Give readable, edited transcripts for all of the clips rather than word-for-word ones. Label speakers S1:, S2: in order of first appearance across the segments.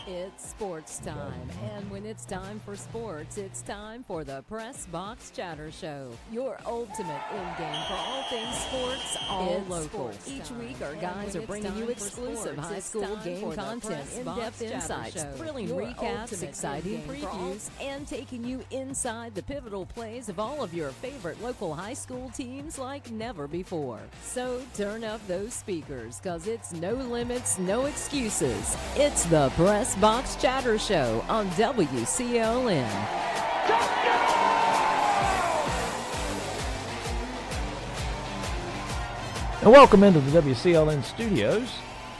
S1: It's sports time, and when it's time for sports, it's time for the Pressbox Chatter Show, your ultimate in-game for all things sports, all local. Each week, our guys are bringing you exclusive high school game content, in-depth insights, thrilling recaps, exciting previews, and taking you inside the pivotal plays of all of your favorite local high school teams like never before. So turn up those speakers, because it's no limits, no excuses. It's the Pressbox Chatter Show on WCLN.
S2: And welcome into the WCLN studios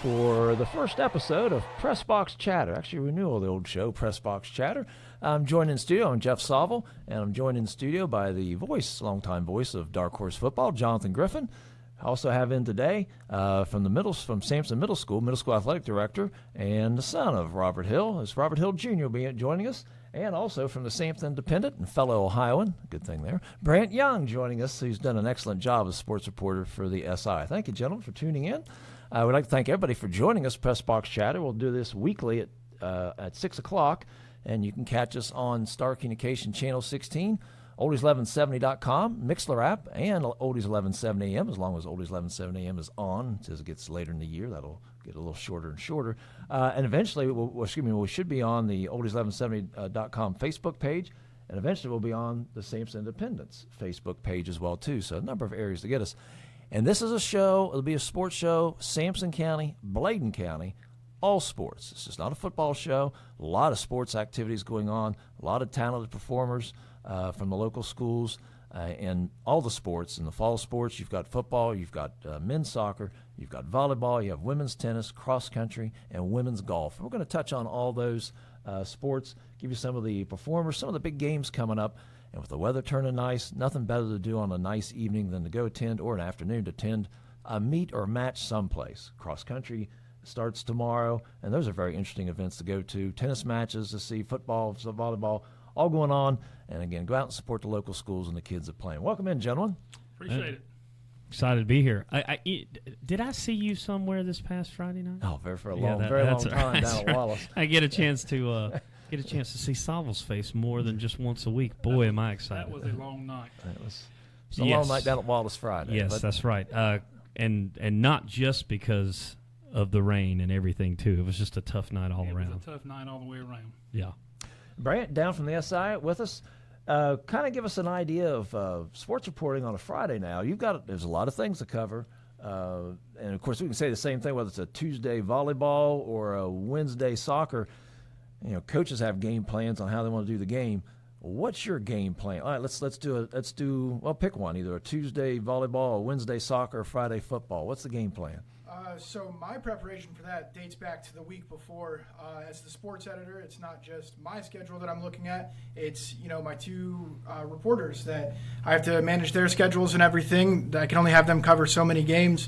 S2: for the first episode of Pressbox Chatter. Actually, renewal of the old show, Pressbox Chatter. I'm joined in studio. I'm Jeff Sauvel, and I'm joined in studio by the longtime voice of Dark Horse Football, Jonathan Griffin. I also have in today from Sampson Middle School Athletic Director, and the son of Robert Hill. It's Robert Hill Jr. will be joining us, and also from the Sampson Independent and fellow Ohioan, good thing there, Brant Young joining us, who's done an excellent job as sports reporter for the SI. Thank you, gentlemen, for tuning in. I would like to thank everybody for joining us, Pressbox Chatter. We'll do this weekly at 6 o'clock, and you can catch us on Star Communication Channel 16, oldies1170.com, Mixler app, and Oldies 1170 AM, as long as Oldies 1170 AM is on. As it gets later in the year, that'll get a little shorter and shorter. And eventually, we should be on the oldies1170.com Facebook page, and eventually we'll be on the Sampson Independence Facebook page as well, too. So a number of areas to get us. And this is a show, it'll be a sports show, Sampson County, Bladen County, all sports. It's just not a football show. A lot of sports activities going on, a lot of talented performers from the local schools and all the sports. In the fall sports, you've got football, you've got men's soccer, you've got volleyball, you have women's tennis, cross country, and women's golf. We're going to touch on all those sports, give you some of the performers, some of the big games coming up. And with the weather turning nice, nothing better to do on a nice evening than to go attend, or an afternoon to attend a meet or match someplace. Cross country starts tomorrow, and those are very interesting events to go to. Tennis matches to see, football, volleyball, all going on. And again, go out and support the local schools and the kids that play. Welcome in, gentlemen.
S3: Appreciate it.
S4: Excited to be here. Did I see you somewhere this past Friday night?
S2: Oh, for a long time down at Wallace.
S4: I get a chance to see Sauvel's face more than just once a week. Boy, am I excited.
S3: That was a long night.
S2: It was a long night down at Wallace Friday.
S4: Yes, that's right. And not just because of the rain and everything, too. It was just a tough night all around.
S3: It was a tough night all the way around.
S4: Yeah.
S2: Brant, down from the SI with us. Kind of give us an idea of sports reporting on a Friday now. There's a lot of things to cover. And, of course, we can say the same thing whether it's a Tuesday volleyball or a Wednesday soccer. You know, coaches have game plans on how they want to do the game. What's your game plan? All right, let's pick one, either a Tuesday volleyball, a Wednesday soccer, or Friday football. What's the game plan?
S5: So my preparation for that dates back to the week before. As the sports editor, it's not just my schedule that I'm looking at. It's, my two reporters that I have to manage their schedules and everything. I can only have them cover so many games.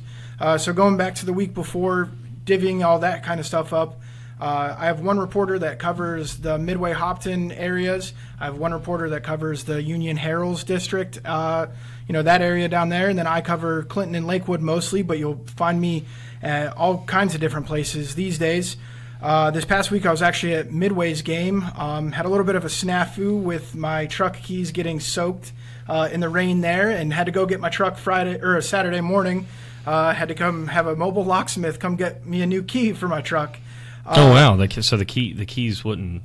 S5: So going back to the week before, divvying all that kind of stuff up, I have one reporter that covers the Midway Hopton areas. I have one reporter that covers the Union Heralds district, that area down there. And then I cover Clinton and Lakewood mostly, but you'll find me at all kinds of different places these days. This past week I was actually at Midway's game. Had a little bit of a snafu with my truck keys getting soaked in the rain there, and had to go get my truck Saturday morning. Had to come have a mobile locksmith come get me a new key for my truck.
S4: Oh wow! So the keys wouldn't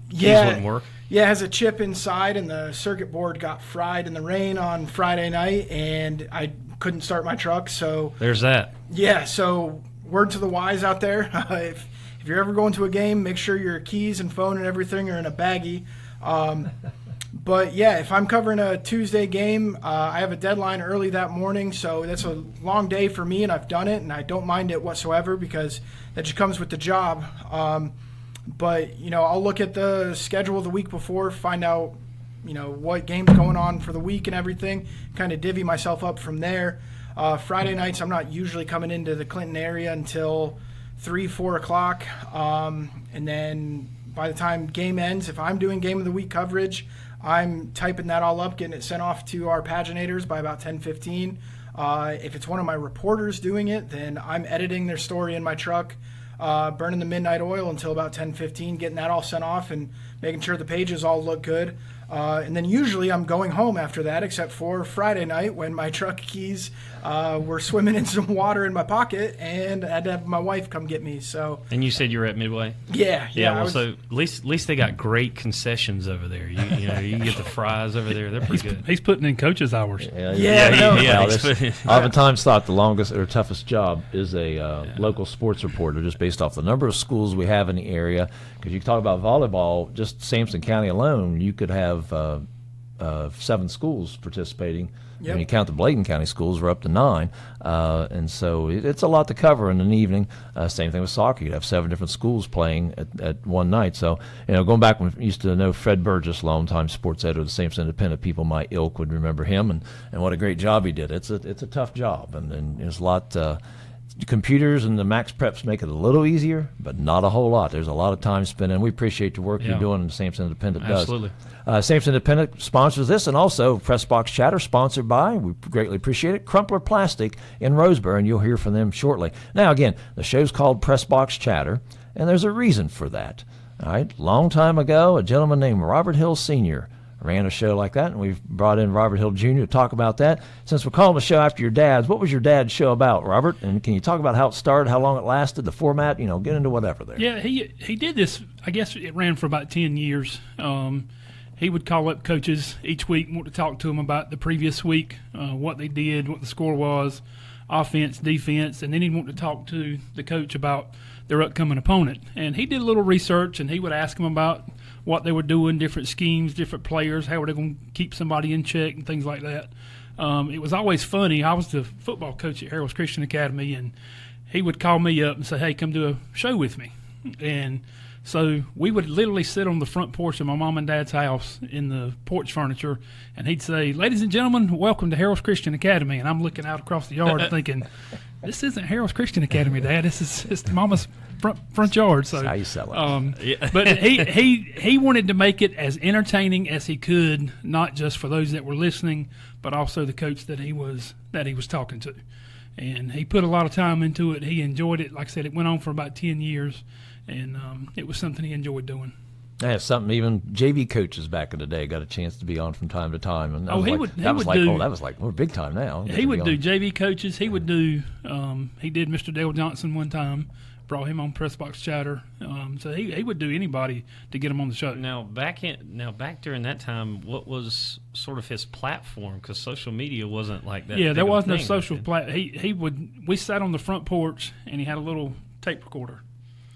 S4: work.
S5: Yeah, it has a chip inside, and the circuit board got fried in the rain on Friday night, and I couldn't start my truck. So
S4: there's that.
S5: Yeah. So word to the wise out there: if you're ever going to a game, make sure your keys and phone and everything are in a baggie. But yeah, if I'm covering a Tuesday game, I have a deadline early that morning, so that's a long day for me, and I've done it, and I don't mind it whatsoever because that just comes with the job. But I'll look at the schedule the week before, find out what game's going on for the week and everything, kind of divvy myself up from there. Friday nights, I'm not usually coming into the Clinton area until 3-4 o'clock, and then by the time game ends, if I'm doing game of the week coverage, I'm typing that all up, getting it sent off to our paginators by about 10:15. If it's one of my reporters doing it, then I'm editing their story in my truck. burning the midnight oil until about 10:15, getting that all sent off and making sure the pages all look good. And then usually I'm going home after that, except for Friday night when my truck keys were swimming in some water in my pocket, and I had to have my wife come get me. So.
S4: And you said you were at Midway?
S5: Yeah.
S4: Well, so at least they got great concessions over there. You know, you can get the fries over there. They're pretty good.
S3: He's putting in coach's hours.
S2: I oftentimes thought the longest or toughest job is a local sports reporter, just based off the number of schools we have in the area. Because you talk about volleyball, just Sampson County alone, you could have 7 schools participating.
S5: Yep.
S2: When you count the Bladen County schools, we're up to 9. And so it's a lot to cover in an evening. Same thing with soccer. You'd have 7 different schools playing at one night. So, going back when we used to know Fred Burgess, longtime sports editor of the Sampson Independent, people my ilk would remember him and what a great job he did. It's a tough job, and there's a lot. Computers and the Max Preps make it a little easier, but not a whole lot. There's a lot of time spent, and we appreciate the work you're doing, and the Sampson Independent does.
S4: Absolutely.
S2: Sampson Independent sponsors this, and also Pressbox Chatter, sponsored by, we greatly appreciate it, Crumpler Plastic in Roseburg, and you'll hear from them shortly. Now, again, the show's called Pressbox Chatter, and there's a reason for that. All right, long time ago, a gentleman named Robert Hill Sr. ran a show like that, and we've brought in Robert Hill Jr. to talk about that. Since we're calling the show after your dad's, what was your dad's show about, Robert? And can you talk about how it started, how long it lasted, the format, get into whatever there.
S3: Yeah, he did this, I guess it ran for about 10 years. He would call up coaches each week and want to talk to them about the previous week, what they did, what the score was, offense, defense, and then he'd want to talk to the coach about their upcoming opponent. And he did a little research, and he would ask them about what they were doing, different schemes, different players, how were they going to keep somebody in check and things like that. It was always funny. I was the football coach at Harold's Christian Academy, and he would call me up and say, hey, come do a show with me. And so we would literally sit on the front porch of my mom and dad's house in the porch furniture, and he'd say, ladies and gentlemen, welcome to Harold's Christian Academy. And I'm looking out across the yard thinking, this isn't Harold's Christian Academy, Dad. This is mama's front yard. So
S2: that's how you sell it.
S3: But he wanted to make it as entertaining as he could, not just for those that were listening, but also the coach that he was talking to. And he put a lot of time into it. He enjoyed it. Like I said, it went on for about 10 years, and it was something he enjoyed doing.
S2: That's something even JV coaches back in the day got a chance to be on from time to time. And that was like we're big time now.
S3: He would do JV coaches. He would do. He did Mr. Dale Johnson one time. Brought him on Pressbox Chatter. So he would do anybody to get him on the show.
S4: Now back during that time, what was sort of his platform? Because social media wasn't like that.
S3: Yeah, there was no social platform. We sat on the front porch, and he had a little tape recorder.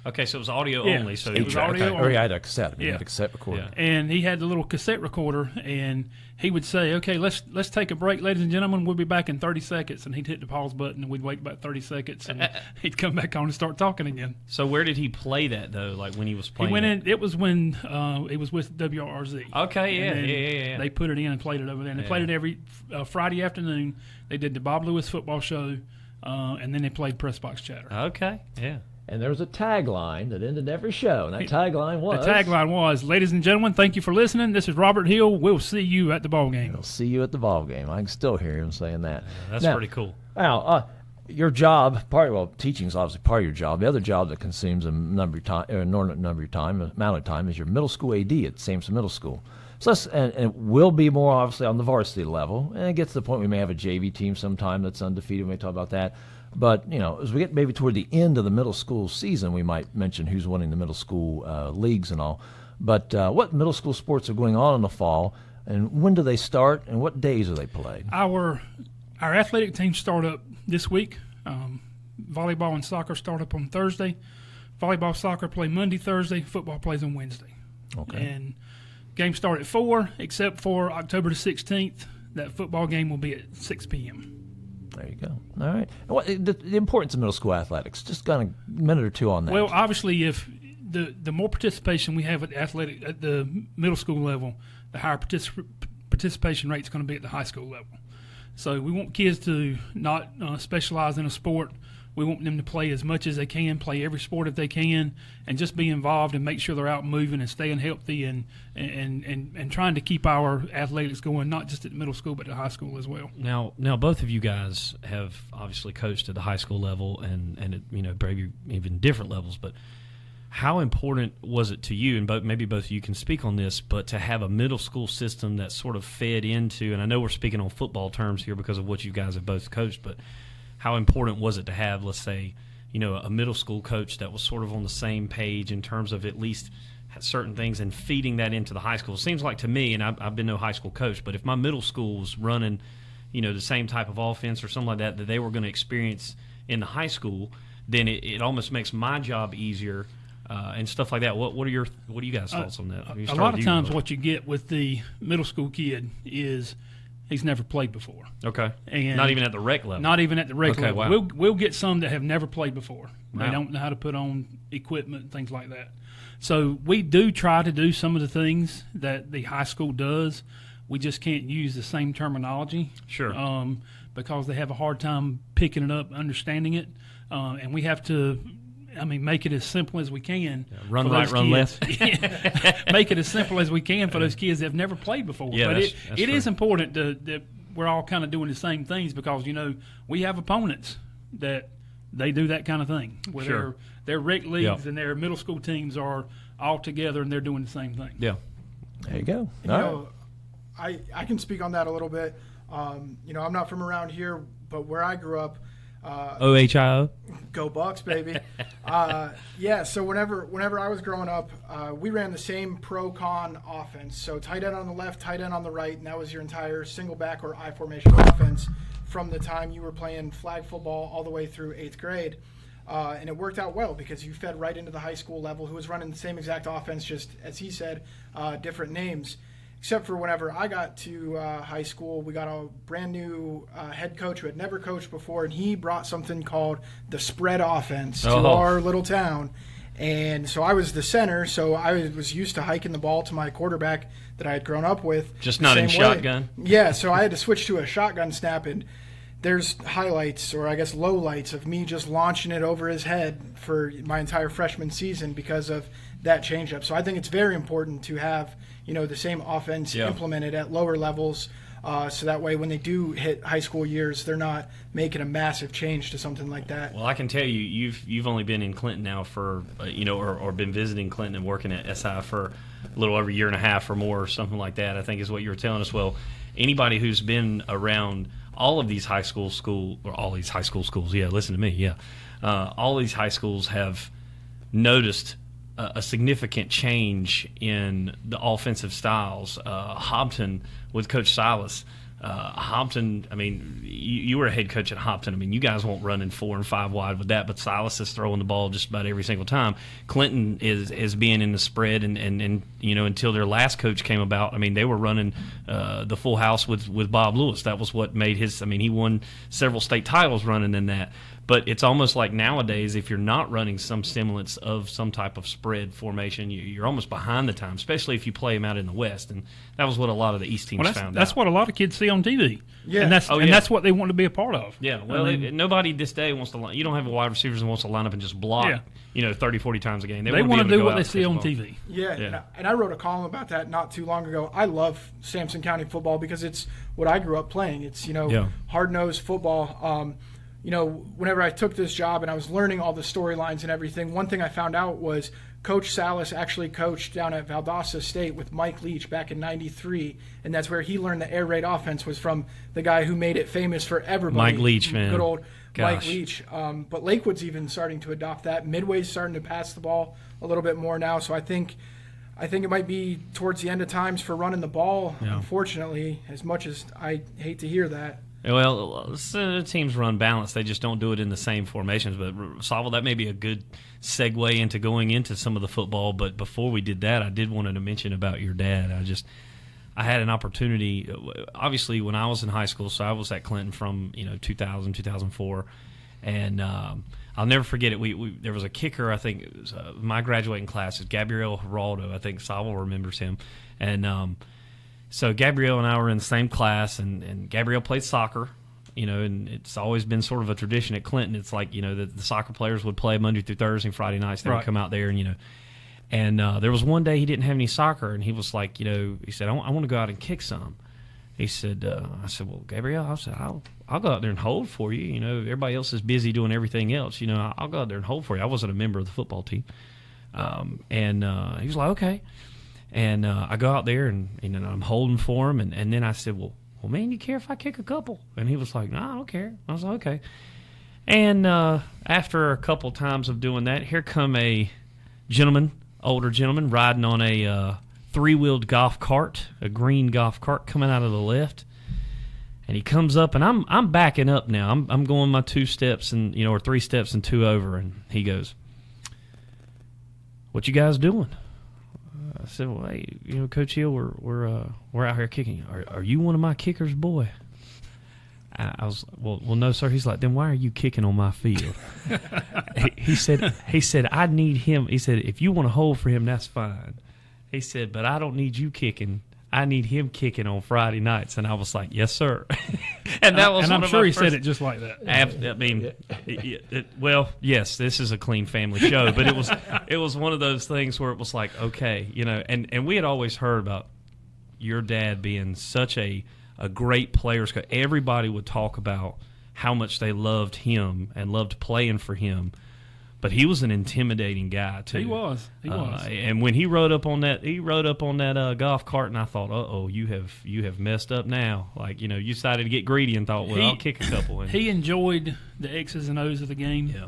S4: Okay, so it was audio only. So
S3: it was audio only.
S2: Or he had a cassette. He
S3: had
S2: a cassette recorder.
S3: Yeah. And he had the little cassette recorder, and he would say, okay, let's take a break, ladies and gentlemen. We'll be back in 30 seconds. And he'd hit the pause button, and we'd wait about 30 seconds, and he'd come back on and start talking again.
S4: So where did he play that, though, like when he was playing?
S3: He went in. It was when it was with WRZ.
S4: Okay, yeah.
S3: They put it in and played it over there. And they played it every Friday afternoon. They did the Bob Lewis football show, and then they played Pressbox Chatter.
S4: Okay, yeah.
S2: And there was a tagline that ended every show, and that tagline was...
S3: ladies and gentlemen, thank you for listening. This is Robert Hill. We'll see you at the ball game.
S2: We'll see you at the ball game. I can still hear him saying that.
S4: That's pretty cool.
S2: Now, your job, teaching is obviously part of your job. The other job that consumes a number of amount of time is your middle school AD at Sampson Middle School. So and it will be more obviously on the varsity level, and it gets to the point we may have a JV team sometime that's undefeated. We may talk about that. But, as we get maybe toward the end of the middle school season, we might mention who's winning the middle school leagues and all. But what middle school sports are going on in the fall, and when do they start, and what days are they played?
S3: Our athletic teams start up this week. Volleyball and soccer start up on Thursday. Volleyball, soccer play Monday, Thursday. Football plays on Wednesday. Okay. And games start at 4, except for October the 16th. That football game will be at 6 p.m.
S2: There you go. All right. The importance of middle school athletics, just got a minute or two on that.
S3: Well, obviously, if the more participation we have at the middle school level, the higher participation rate is going to be at the high school level. So we want kids to not specialize in a sport We want them to play as much as they can, play every sport if they can, and just be involved and make sure they're out moving and staying healthy and trying to keep our athletics going, not just at middle school but at high school as well.
S4: Now, both of you guys have obviously coached at the high school level and at, maybe even different levels, but how important was it to you, and maybe both of you can speak on this, but to have a middle school system that sort of fed into, and I know we're speaking on football terms here because of what you guys have both coached, but how important was it to have, let's say, a middle school coach that was sort of on the same page in terms of at least certain things and feeding that into the high school? It seems like to me, and I've been no high school coach, but if my middle school was running, the same type of offense or something like that they were going to experience in the high school, then it almost makes my job easier. And stuff like that. What are you guys' thoughts on that?
S3: A lot of times what you get with the middle school kid is he's never played before.
S4: Okay.
S3: And
S4: not even at the rec level?
S3: Not even at the rec level.
S4: Wow.
S3: We'll get some that have never played before.
S4: Wow.
S3: They don't know how to put on equipment and things like that. So we do try to do some of the things that the high school does. We just can't use the same terminology.
S4: Sure.
S3: Because they have a hard time picking it up, understanding it. And we have to make it as simple as we can.
S4: Yeah, run right, run left.
S3: Make it as simple as we can for those kids that have never played before.
S4: Yeah,
S3: but
S4: that's
S3: it is important that we're all kind of doing the same things because, we have opponents that they do that kind of thing. Where
S4: sure.
S3: their rec leagues and their middle school teams are all together and they're doing the same thing.
S4: Yeah.
S2: There you go.
S5: I can speak on that a little bit. I'm not from around here, but where I grew up,
S4: OHIO.
S5: Go Bucks, baby. So whenever I was growing up, we ran the same pro-con offense. So tight end on the left, tight end on the right, and that was your entire single back or I formation offense from the time you were playing flag football all the way through 8th grade. And it worked out well because you fed right into the high school level who was running the same exact offense, just as he said, different names. Except for whenever I got to high school, we got a brand new head coach who had never coached before, and he brought something called the spread offense to our little town. And so I was the center, so I was used to hiking the ball to my quarterback that I had grown up with.
S4: Just not in shotgun?
S5: Yeah, so I had to switch to a shotgun snap, and there's highlights, or I guess lowlights, of me just launching it over his head for my entire freshman season because of that changeup. So I think it's very important to have the same offense implemented at lower levels, so that way when they do hit high school years, they're not making a massive change to something like that.
S4: Well, I can tell you, you've only been in Clinton now for or been visiting Clinton and working at SI for a little over a year and a half or more, or something like that, I think is what you were telling us. Well, anybody who's been around all these high schools, all these high schools have noticed a significant change in the offensive styles. Hopton with Coach Silas. Hopton, you were a head coach at Hopton. You guys won't run in 4 and 5 wide with that, but Silas is throwing the ball just about every single time. Clinton is being in the spread, and until their last coach came about, they were running the full house with Bob Lewis. That was what made his. He won several state titles running in that. But it's almost like nowadays, if you're not running some semblance of some type of spread formation, you're almost behind the time, especially if you play them out in the West. And that was what a lot of the East teams found out.
S3: That's what a lot of kids see on TV.
S5: Yeah.
S3: And that's what they want to be a part of.
S4: Yeah. Well, nobody this day wants to you don't have a wide receivers that wants to line up and just block, 30, 40 times a game.
S3: They want to do what they see on TV.
S5: Yeah. And I wrote a column about that not too long ago. I love Sampson County football because it's what I grew up playing. It's, hard-nosed football. Whenever I took this job and I was learning all the storylines and everything, one thing I found out was Coach Salas actually coached down at Valdosta State with Mike Leach back in '93, and that's where he learned the air raid offense was from the guy who made it famous for everybody.
S4: Mike Leach, man.
S5: Good old
S4: Gosh.
S5: Mike Leach. But Lakewood's even starting to adopt that. Midway's starting to pass the ball a little bit more now, so I think it might be towards the end of times for running the ball, unfortunately, as much as I hate to hear that.
S4: Well, teams run balanced. They just don't do it in the same formations. But, Saville, that may be a good segue into going into some of the football. But before we did that, I did want to mention about your dad. I had an opportunity, obviously, when I was in high school. So I was at Clinton from 2000, 2004. And I'll never forget it. There was a kicker, I think, it was, my graduating class is Gabriel Geraldo. I think Saville remembers him. And so Gabrielle and I were in the same class, and Gabrielle played soccer, and it's always been sort of a tradition at Clinton. It's like, the soccer players would play Monday through Thursday and Friday nights. They would come out there and there was one day he didn't have any soccer, and he was like, he said, I want to go out and kick some. He said, I said, well, Gabrielle, I said, I'll go out there and hold for you. Everybody else is busy doing everything else. I'll go out there and hold for you. I wasn't a member of the football team. And he was like, okay. And I go out there and I'm holding for him. And then I said, well, man, you care if I kick a couple? And he was like, no, I don't care. I was like, okay. And after a couple times of doing that, here come a older gentleman, riding on a three-wheeled golf cart, a green golf cart coming out of the left. And he comes up, and I'm backing up now. I'm going my 2 steps or 3 steps and 2 over. And he goes, what you guys doing? I said, well, hey, Coach Hill, we're out here kicking. Are you one of my kickers, boy? I was, well, no, sir. He's like, then why are you kicking on my field? he said, I need him. He said, if you want to hold for him, that's fine. He said, but I don't need you kicking. I need him kicking on Friday nights. And I was like, yes, sir. And that was,
S3: and
S4: one
S3: I'm
S4: of
S3: sure
S4: my
S3: he
S4: first,
S3: said it just like that.
S4: I mean, well, yes, this is a clean family show, but it was one of those things where it was like, okay, and we had always heard about your dad being such a great player. Everybody would talk about how much they loved him and loved playing for him. But he was an intimidating guy too.
S3: He was.
S4: And when he rode up on that golf cart, and I thought, uh-oh, you have messed up now. Like, you decided to get greedy and thought, well, I'll kick a couple. And
S3: he enjoyed the X's and O's of the game.
S4: Yeah.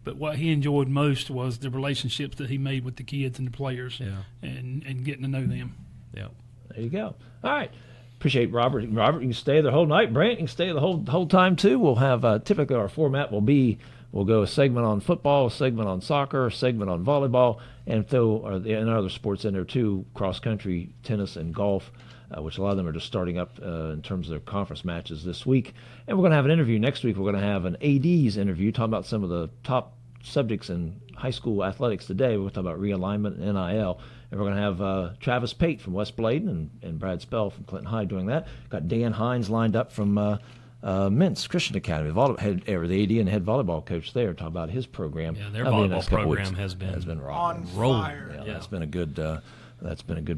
S3: But what he enjoyed most was the relationships that he made with the kids and the players.
S4: Yeah.
S3: And getting to know them.
S4: Yeah.
S2: There you go. All right. Appreciate Robert. Robert, you can stay the whole night. Brant, you can stay the whole time too. We'll have typically our format will be. We'll go a segment on football, a segment on soccer, a segment on volleyball, and throw and other sports in there too, cross-country, tennis, and golf, which a lot of them are just starting up in terms of their conference matches this week. And we're going to have an interview next week. We're going to have an AD's interview talking about some of the top subjects in high school athletics today. We're going to talk about realignment and NIL. And we're going to have Travis Pate from West Bladen and Brad Spell from Clinton High doing that. Got Dan Hines lined up from Mintz Christian Academy, the AD and head volleyball coach there, talk about his program.
S4: Yeah, their volleyball program has been
S5: on
S4: rolling.
S5: fire.
S2: Yeah, that's been a good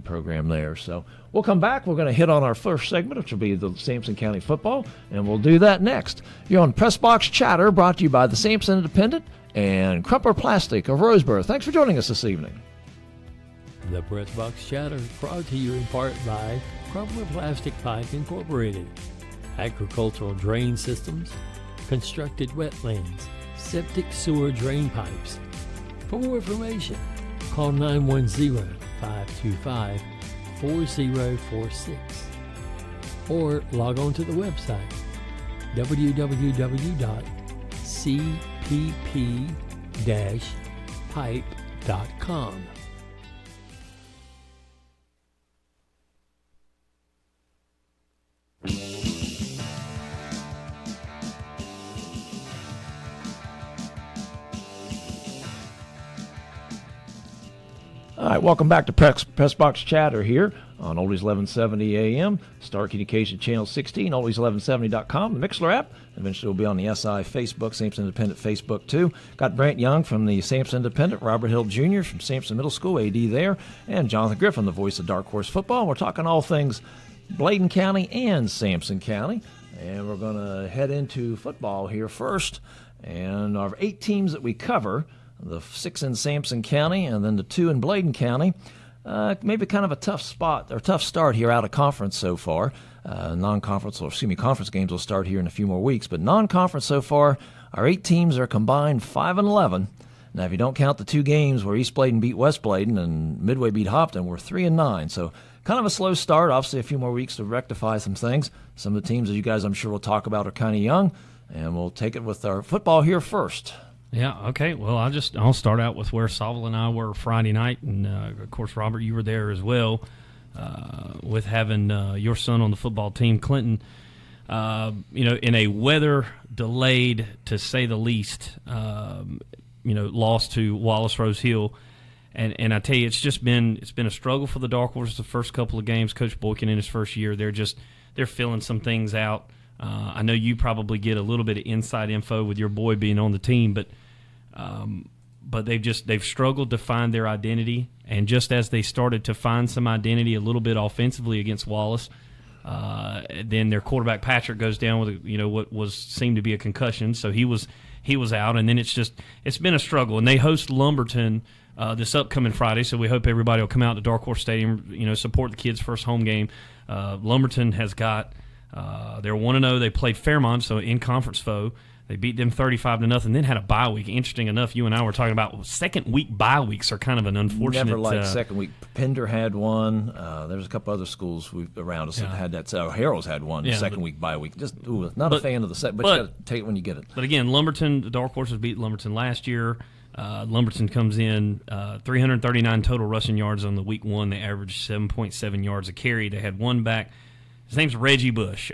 S2: program there. So we'll come back. We're going to hit on our first segment, which will be the Sampson County football, and we'll do that next. You're on Pressbox Chatter, brought to you by the Sampson Independent and Crumpler Plastic of Roseboro. Thanks for joining us this evening.
S6: The Pressbox Chatter brought to you in part by Crumpler Plastic Pipe Incorporated. Agricultural drain systems, constructed wetlands, septic sewer drain pipes. For more information, call 910-525-4046 or log on to the website www.cpp-pipe.com.
S2: All right, welcome back to Pressbox Chatter here on Oldies 1170 AM, Star Communication Channel 16, oldies1170.com, the Mixler app. Eventually we'll be on the SI Facebook, Sampson Independent Facebook too. Got Brant Young from the Sampson Independent, Robert Hill Jr. from Sampson Middle School, AD there, and Jonathan Griffin, the voice of Dark Horse Football. We're talking all things Bladen County and Sampson County, and we're going to head into football here first. And our 8 teams that we cover, the 6 in Sampson County and then the 2 in Bladen County. Maybe kind of a tough start here out of conference so far. Conference games will start here in a few more weeks. But non-conference so far, our 8 teams are combined 5-11. Now, if you don't count the 2 games where East Bladen beat West Bladen and Midway beat Hopton, we're 3-9. So kind of a slow start. Obviously, a few more weeks to rectify some things. Some of the teams that you guys, I'm sure, will talk about are kind of young. And we'll take it with our football here first.
S4: Yeah, okay. Well, I'll start out with where Saville and I were Friday night. And, of course, Robert, you were there as well with having your son on the football team. Clinton, in a weather-delayed, to say the least, loss to Wallace Rose Hill. And I tell you, it's been a struggle for the Dark Horses the first couple of games. Coach Boykin in his first year, they're filling some things out. I know you probably get a little bit of inside info with your boy being on the team, but they've struggled to find their identity. And just as they started to find some identity a little bit offensively against Wallace, then their quarterback Patrick goes down with what seemed to be a concussion, so he was out. And then it's been a struggle. And they host Lumberton this upcoming Friday, so we hope everybody will come out to Dark Horse Stadium, support the kids' first home game. Lumberton has got they're 1-0. They played Fairmont, so in conference foe. They beat them 35-0, then had a bye week. Interesting enough, you and I were talking about second week bye weeks are kind of an unfortunate.
S2: Never liked second week. Pender had one. There's a couple other schools around us that had that. So Harrell's had one second week bye week. Just not a fan of the second, but you got to take it when you get it.
S4: But again, Lumberton, the Dark Horses beat Lumberton last year. Lumberton comes in 339 total rushing yards on the week one. They averaged 7.7 yards a carry. They had one back. His name's Reggie Bush.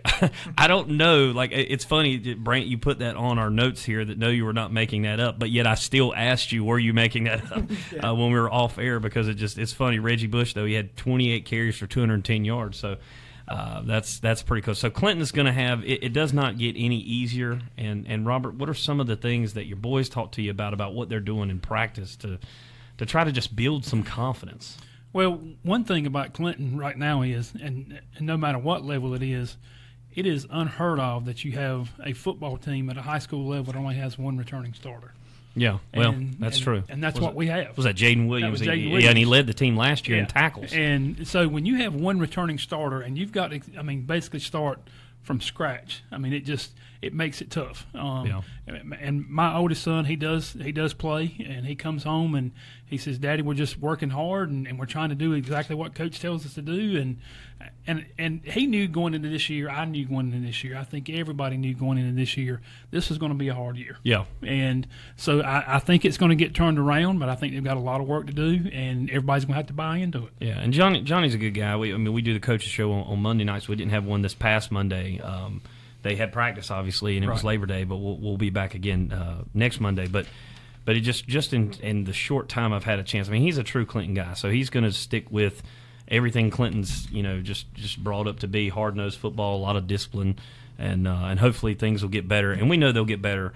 S4: I don't know. Like, it's funny, Brant, you put that on our notes here that no, you were not making that up, but yet I still asked you, were you making that up when we were off air, because it's funny. Reggie Bush, though, he had 28 carries for 210 yards, so that's pretty cool. So Clinton's going to have it does not get any easier. And Robert, what are some of the things that your boys talk to you about what they're doing in practice to try to just build some confidence?
S3: Well, one thing about Clinton right now is, and no matter what level it is unheard of that you have a football team at a high school level that only has one returning starter.
S4: Yeah, well, that's true.
S3: And that's what we have.
S4: Was that Jaden Williams?
S3: Williams?
S4: Yeah, and he led the team last year in tackles.
S3: And so when you have one returning starter and you've got to, basically start from scratch, it makes it tough. And my oldest son, he does play, and he comes home and he says, "Daddy, we're just working hard and we're trying to do exactly what Coach tells us to do." And he knew going into this year. I knew going into this year. I think everybody knew going into this year. This was going to be a hard year.
S4: Yeah.
S3: And so I think it's going to get turned around, but I think they've got a lot of work to do, and everybody's going to have to buy into it.
S4: Yeah. And Johnny's a good guy. We do the coaches show on Monday nights. We didn't have one this past Monday. They had practice, obviously, and it was Labor Day, but we'll be back again next Monday. But it just in the short time I've had a chance, he's a true Clinton guy, so he's going to stick with everything Clinton's just brought up to be: hard-nosed football, a lot of discipline, and hopefully things will get better. And we know they'll get better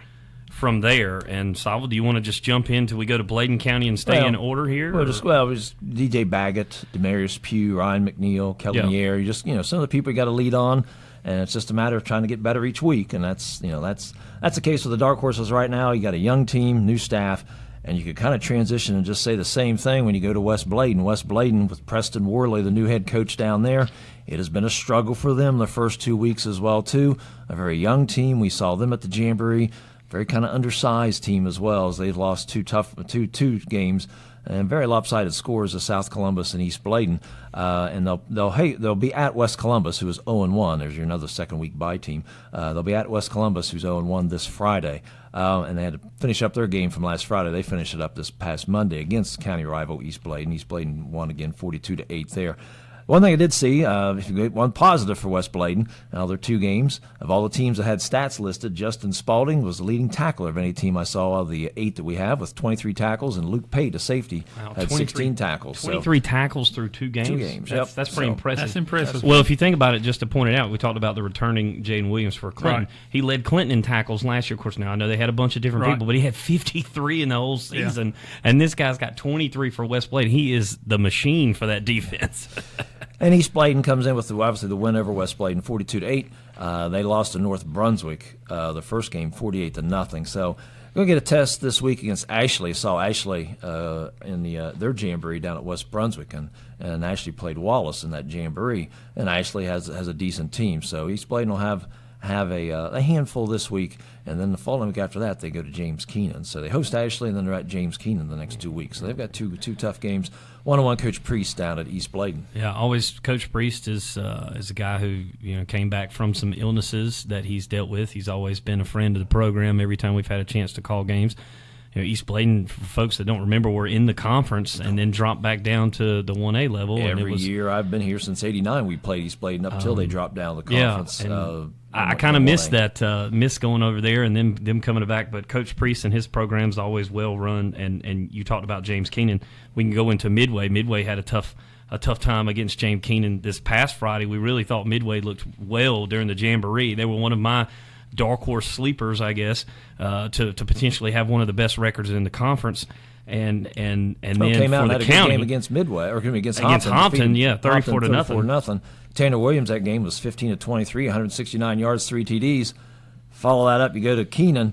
S4: from there. And Salvo, do you want to just jump in till we go to Bladen County and stay in order here?
S2: It was DJ Baggett, Demarius Pugh, Ryan McNeil, Kelly Nier. Just some of the people you got to lead on. And it's just a matter of trying to get better each week, and that's the case with the Dark Horses right now. You got a young team, new staff, and you could kind of transition and just say the same thing when you go to West Bladen. West Bladen with Preston Worley, the new head coach down there, it has been a struggle for them the first 2 weeks as well too. A very young team. We saw them at the Jamboree, very kind of undersized team as well, as they've lost two games. And very lopsided scores of South Columbus and East Bladen, and they'll be at West Columbus, who is 0-1. There's another second week bye team. They'll be at West Columbus, who's 0-1 this Friday, and they had to finish up their game from last Friday. They finished it up this past Monday against county rival East Bladen. East Bladen won again 42-8 there. One thing I did see, one positive for West Bladen, their 2 games, of all the teams that had stats listed, Justin Spalding was the leading tackler of any team I saw of the 8 that we have, with 23 tackles, and Luke Pate, a safety, had 16 tackles.
S4: 23 tackles through 2 games?
S2: 2 games,
S4: That's pretty impressive.
S3: That's impressive.
S4: Well, if you think about it, just to point it out, we talked about the returning Jaden Williams for Clinton. Right. He led Clinton in tackles last year. Of course, now I know they had a bunch of different people, but he had 53 in the whole season, and this guy's got 23 for West Bladen. He is the machine for that defense.
S2: And East Bladen comes in with obviously the win over West Bladen, 42-8. They lost to North Brunswick the first game, 48-0. So we're going to get a test this week against Ashley. Saw Ashley in their jamboree down at West Brunswick, and Ashley played Wallace in that jamboree. And Ashley has a decent team, so East Bladen will have a handful this week, and then the following week after that they go to James Keenan. So they host Ashley, and then they're at James Keenan the next 2 weeks. So they've got two tough games. 1-on-1 Coach Priest down at East Bladen.
S4: Yeah, always Coach Priest is a guy who came back from some illnesses that he's dealt with. He's always been a friend of the program every time we've had a chance to call games. East Bladen, for folks that don't remember, were in the conference and then dropped back down to the 1A level.
S2: Every year I've been here since '89, we played East Bladen up until they dropped down the conference.
S4: I kind of miss that, miss going over there and them coming back. But Coach Priest and his program's always well run. And you talked about James Keenan. We can go into Midway. Midway had a tough a tough time against James Keenan this past Friday. We really thought Midway looked well during the Jamboree. They were one of my dark horse sleepers, I guess, to potentially have one of the best records in the conference. And then
S2: came out
S4: for
S2: and
S4: the
S2: had a
S4: county
S2: good game against Midway, or against
S4: Hompton, yeah,
S2: 34-0. Tanner Williams, that game was 15 of 23, 169 yards, 3 TDs. Follow that up, you go to Keenan,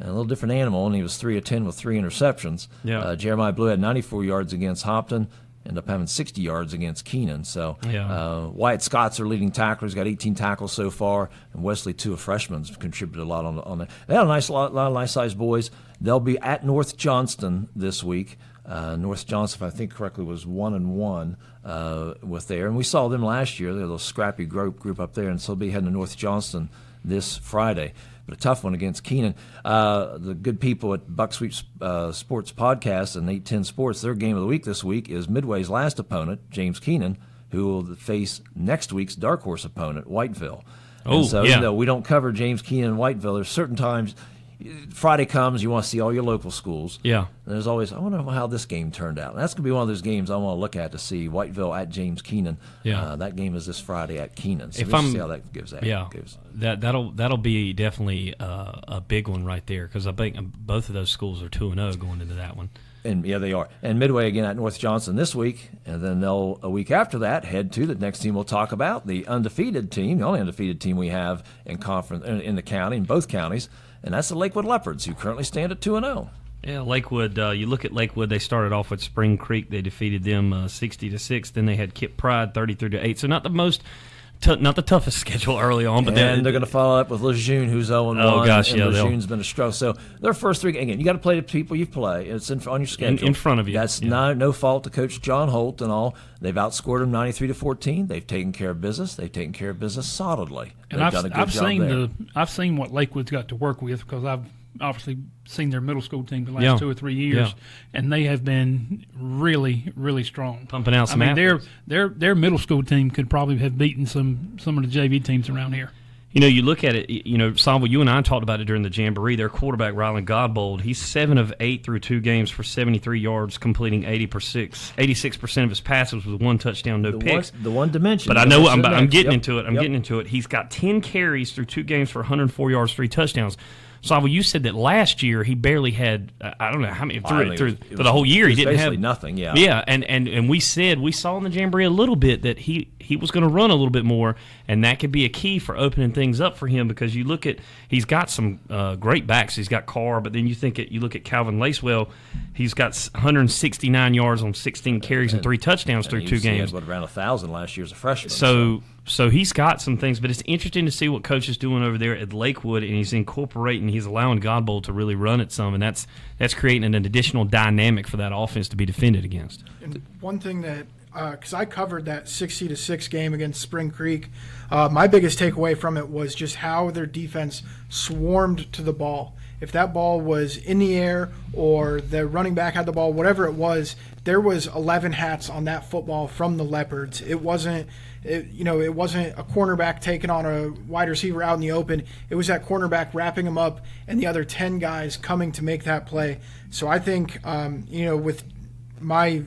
S2: a little different animal, and he was 3 of 10 with 3 interceptions.
S4: Yeah.
S2: Jeremiah Blue had 94 yards against Hompton, ended up having 60 yards against Keenan. So Wyatt Scott's their leading tackler. He's got 18 tackles so far, and Wesley, two of freshmen, contributed a lot on that. They had a lot of nice-sized boys. They'll be at North Johnston this week. North Johnston, if I think correctly, was 1-1 with there, and we saw them last year. They're a little scrappy group up there, and so they'll be heading to North Johnston this Friday. But a tough one against Keenan. The good people at Buck Sweep Sports Podcast and 810 Sports, their game of the week this week is Midway's last opponent, James Keenan, who will face next week's dark horse opponent, Whiteville.
S4: Oh,
S2: and so,
S4: yeah.
S2: even though we don't cover James Keenan and Whiteville, there's certain times Friday comes, you want to see all your local schools.
S4: Yeah.
S2: And there's always, I wonder how this game turned out. And that's going to be one of those games I want to look at to see Whiteville at James Keenan.
S4: Yeah.
S2: That game is this Friday at Keenan. So
S4: If
S2: we'll
S4: I'm-
S2: see how that goes.
S4: That'll be definitely a big one right there, because I think both of those schools are 2-0 going into that one.
S2: And yeah, they are. And Midway again at North Johnson this week, and then they'll a week after that head to the next team we'll talk about, the undefeated team, the only undefeated team we have in conference in the county, in both counties, and that's the Lakewood Leopards, who currently stand at 2-0.
S4: Yeah, Lakewood. You look at Lakewood. They started off with Spring Creek. They defeated them 60-6. Then they had Kip Pride 33-8. So not the toughest schedule early on, but
S2: then they're going to follow up with Lejeune, who's 0-1.
S4: Oh, gosh, yeah,
S2: Lejeune's been a struggle. So their first three, again, you got to play the people you play. It's on your schedule.
S4: in front of you.
S2: That's no fault to Coach John Holt and all. They've outscored them 93-14. They've taken care of business. They've taken care of business solidly.
S3: And
S2: They've done a good job there.
S3: I've seen what Lakewood's got to work with, because I've obviously seen their middle school team the last
S4: Yeah.
S3: 2 or 3 years, and they have been really, really strong.
S4: Pumping out some athletes.
S3: their middle school team could probably have beaten some of the JV teams around here.
S4: You know, you look at it, Salvo, you and I talked about it during the Jamboree. Their quarterback, Rylan Godbold, he's 7 of 8 through 2 games for 73 yards, completing 86% of his passes with 1 touchdown, no picks.
S2: The one dimension.
S4: But I know I'm getting
S2: Yep.
S4: into it. I'm getting into it. He's got 10 carries through 2 games for 104 yards, 3 touchdowns. Salvo, you said that last year he barely had, I don't know how many, through the whole year he didn't have
S2: nothing. Yeah.
S4: Yeah, and we saw in the Jamboree a little bit that he was going to run a little bit more, and that could be a key for opening things up for him, because you look at, he's got some great backs. He's got Carr, but then you look at Calvin Lacewell, he's got 169 yards on 16 carries and 3 touchdowns through 2 games.
S2: He had around 1,000 last year as a freshman.
S4: So he's got some things, but it's interesting to see what Coach is doing over there at Lakewood, and he's incorporating, he's allowing Godbold to really run it some, and that's creating an additional dynamic for that offense to be defended against.
S5: And one thing that, because I covered that 60-6 game against Spring Creek, my biggest takeaway from it was just how their defense swarmed to the ball. If that ball was in the air or the running back had the ball, whatever it was, there was 11 hats on that football from the Leopards. It wasn't a cornerback taking on a wide receiver out in the open. It was that cornerback wrapping him up and the other 10 guys coming to make that play. So I think, with my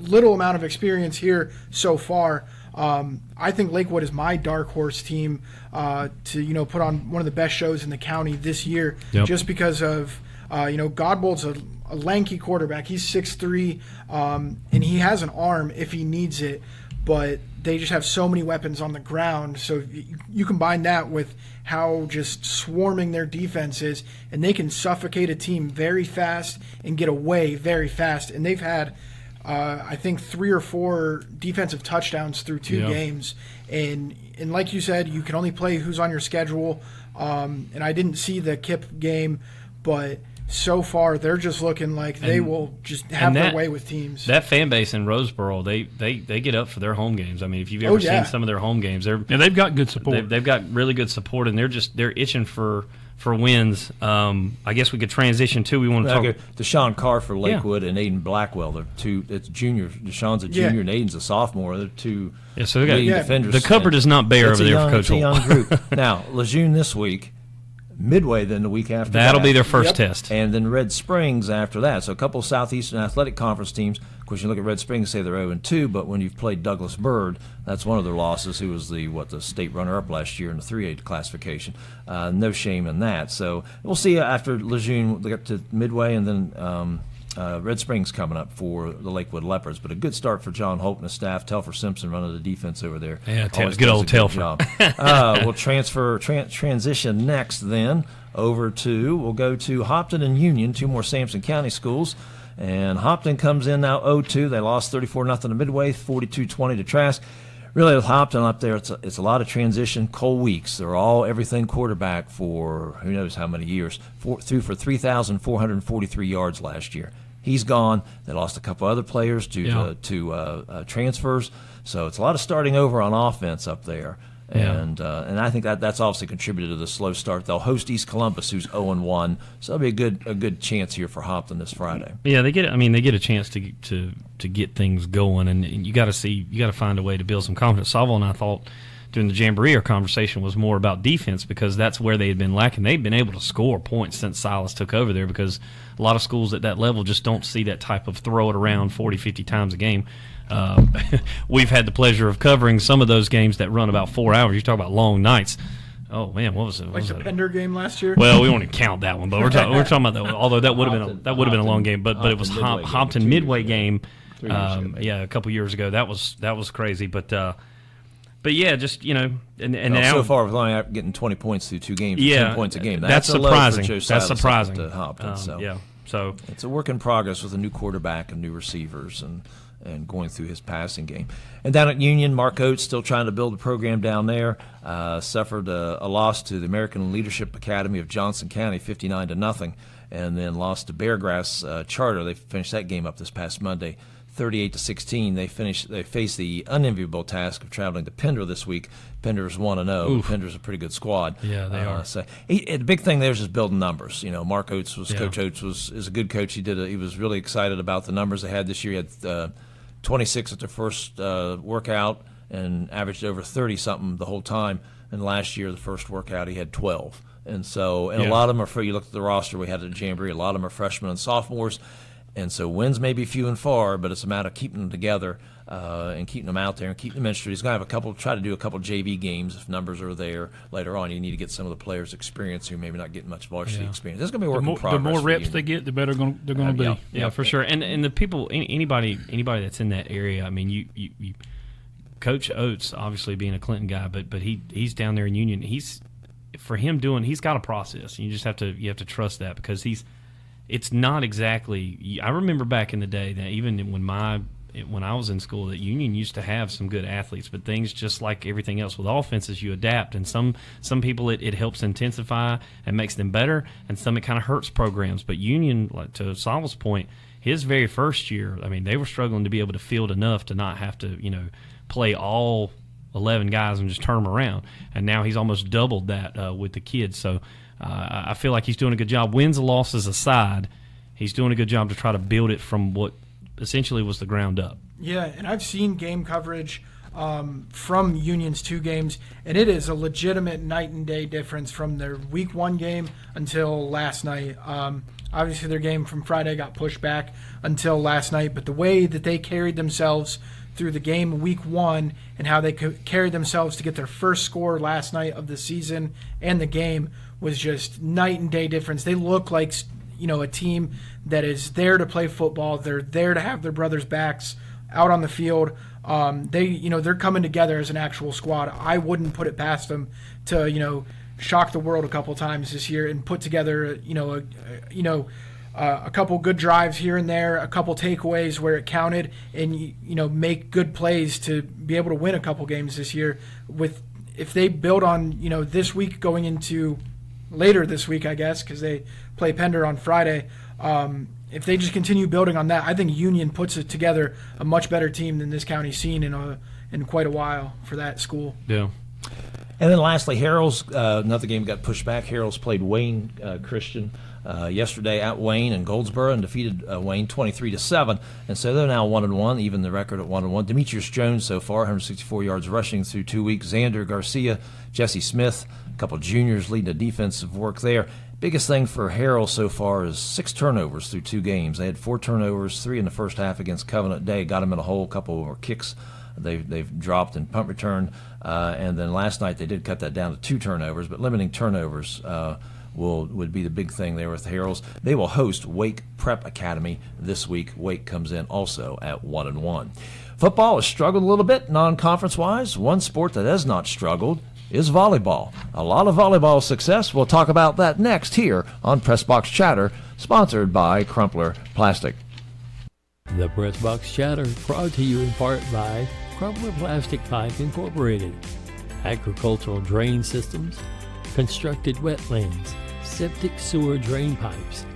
S5: little amount of experience here so far, I think Lakewood is my dark horse team to put on one of the best shows in the county this year, just because of Godbold's a lanky quarterback. He's 6'3", and he has an arm if he needs it, but they just have so many weapons on the ground. So you combine that with how just swarming their defense is, and they can suffocate a team very fast and get away very fast. And they've had I think 3 or 4 defensive touchdowns through 2 games. And like you said, you can only play who's on your schedule. And I didn't see the Kip game, but so far they're just looking like they will just have their way with teams.
S4: That fan base in Roseboro, they get up for their home games. I mean, if you've ever seen some of their home games,
S3: they've got good support.
S4: They've got really good support, and they're itching for wins. I guess we could transition to. We want to talk
S2: Deshaun Carr for Lakewood and Aiden Blackwell. They're 2. It's junior. Deshaun's a junior and Aiden's a sophomore. They're 2.
S4: Yeah, so they got
S2: defenders.
S4: The cupboard is not bare over there for Coach
S2: Holt.
S4: Holt.
S2: It's a young group. Now Lejeune this week. Midway then the week after
S4: That'll
S2: that.
S4: be their first test.
S2: And then Red Springs after that. So a couple of Southeastern Athletic Conference teams. Of course, you look at Red Springs, say they're 0-2, but when you've played Douglas Byrd, that's one of their losses, who was the state runner-up last year in the 3A classification. No shame in that. So we'll see after Lejeune. We'll get to Midway, and then Red Springs coming up for the Lakewood Leopards. But a good start for John Holt and his staff. Telfer Simpson running the defense over there.
S4: Yeah,
S2: Always
S4: good
S2: does
S4: old
S2: a good
S4: Telfer.
S2: job. We'll transition next then over to, we'll go to Hopton and Union, two more Sampson County schools. And Hopton comes in now 0-2. They lost 34-0 to Midway, 42-20 to Trask. Really, with Hopton up there, it's a lot of transition. Cole Weeks, they're all everything quarterback for who knows how many years. Threw for 3,443 yards last year. He's gone. They lost a couple other players due to transfers. So it's a lot of starting over on offense up there. And I think that's obviously contributed to the slow start. They'll host East Columbus, who's 0-1, so it'll be a good chance here for Hopton this Friday.
S4: Yeah, they get a chance to get things going, and you got to find a way to build some confidence. Salvo and I thought during the Jamboree, our conversation was more about defense because that's where they had been lacking. They've been able to score points since Silas took over there because a lot of schools at that level just don't see that type of throw it around 40, 50 times a game. We've had the pleasure of covering some of those games that run about 4 hours. You talk about long nights. Oh man, what was it?
S5: Like the Pender game last year.
S4: Well, we won't even count that one, but we're talking about that one. Although that would have been a long game, but it was Hopton Midway game. A couple years ago. That was crazy, but yeah, just and now
S2: so far we're only getting 20 points through 2 games.
S4: Yeah,
S2: 10 points a game.
S4: That's
S2: a low
S4: surprising.
S2: For Joe
S4: That's
S2: Silas
S4: surprising.
S2: At Hopton,
S4: So
S2: it's a work in progress with a new quarterback and new receivers and going through his passing game. And down at Union, Mark Oates still trying to build a program down there. Suffered a loss to the American Leadership Academy of Johnson County, 59-0, and then lost to Beargrass Charter. They finished that game up this past Monday, 38-16. They face the unenviable task of traveling to Pender this week. Pender's 1-0. Pender's a pretty good squad.
S4: Yeah, they are.
S2: So the big thing there is just building numbers. Mark Oates Coach Oates is a good coach. He was really excited about the numbers they had this year. He had 26 at their first workout and averaged over 30-something the whole time. And last year, the first workout, he had 12. And so, a lot of them are, you look at the roster we had at Jamboree, a lot of them are freshmen and sophomores. And so wins may be few and far, but it's a matter of keeping them together and keeping them out there and keeping them interested. He's going to try to do a couple JV games if numbers are there later on. You need to get some of the players' experience who maybe not getting much varsity experience. It's going to be a work in progress.
S3: The more reps they get, the better they're going to be.
S4: Yeah, for sure. And the people, anybody that's in that area, I mean, you Coach Oates, obviously being a Clinton guy, but he's down there in Union. He's got a process. You just have to trust that because it's not exactly. I remember back in the day that even when I was in school, that Union used to have some good athletes, but things just like everything else with offenses, you adapt, and some people it helps intensify and makes them better, and some it kind of hurts programs. But Union, like to Salvo's point, his very first year, I mean, they were struggling to be able to field enough to not have to play all 11 guys and just turn them around, and now he's almost doubled that with the kids. So. I feel like he's doing a good job. Wins and losses aside, he's doing a good job to try to build it from what essentially was the ground up.
S5: Yeah, and I've seen game coverage from Union's 2 games, and it is a legitimate night and day difference from their week 1 game until last night. Obviously, their game from Friday got pushed back until last night, but the way that they carried themselves through the game week 1 and how they carried themselves to get their first score last night of the season and the game was just night and day difference. They look like a team that is there to play football. They're there to have their brothers' backs out on the field. They're coming together as an actual squad. I wouldn't put it past them to shock the world a couple times this year and put together a couple good drives here and there, a couple takeaways where it counted, and make good plays to be able to win a couple games this year. If they build on this week going into later this week, I guess, because they play Pender on Friday. If they just continue building on that, I think Union puts it together a much better team than this county's seen in quite a while for that school.
S4: Yeah.
S2: And then lastly, Harrell's, another game got pushed back. Harrell's played Wayne Christian yesterday at Wayne and Goldsboro and defeated Wayne 23-7. And so they're now 1-1, even the record at 1-1. Demetrius Jones so far, 164 yards rushing through 2 weeks. Xander Garcia, Jesse Smith, A couple juniors leading the defensive work there. Biggest thing for Harrell so far is 6 turnovers through 2 games. They had 4 turnovers, 3 in the first half against Covenant Day, got them in a hole. A couple were kicks they've dropped in punt return, and then last night they did cut that down to 2 turnovers, but limiting turnovers would be the big thing there with Harrell's. They will host Wake Prep Academy this week. Wake comes in also at 1-1. Football has struggled a little bit non-conference wise. One sport that has not struggled is volleyball. A lot of volleyball success. We'll talk about that next here on Pressbox Chatter, sponsored by Crumpler Plastic.
S6: The Pressbox Chatter brought to you in part by Crumpler Plastic Pipe Incorporated, agricultural drain systems, constructed wetlands, septic sewer drain pipes.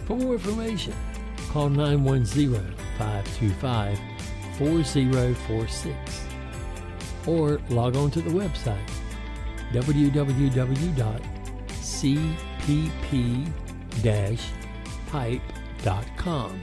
S6: For more information, call 910-525-4046 or log on to the website www.cpp-pipe.com.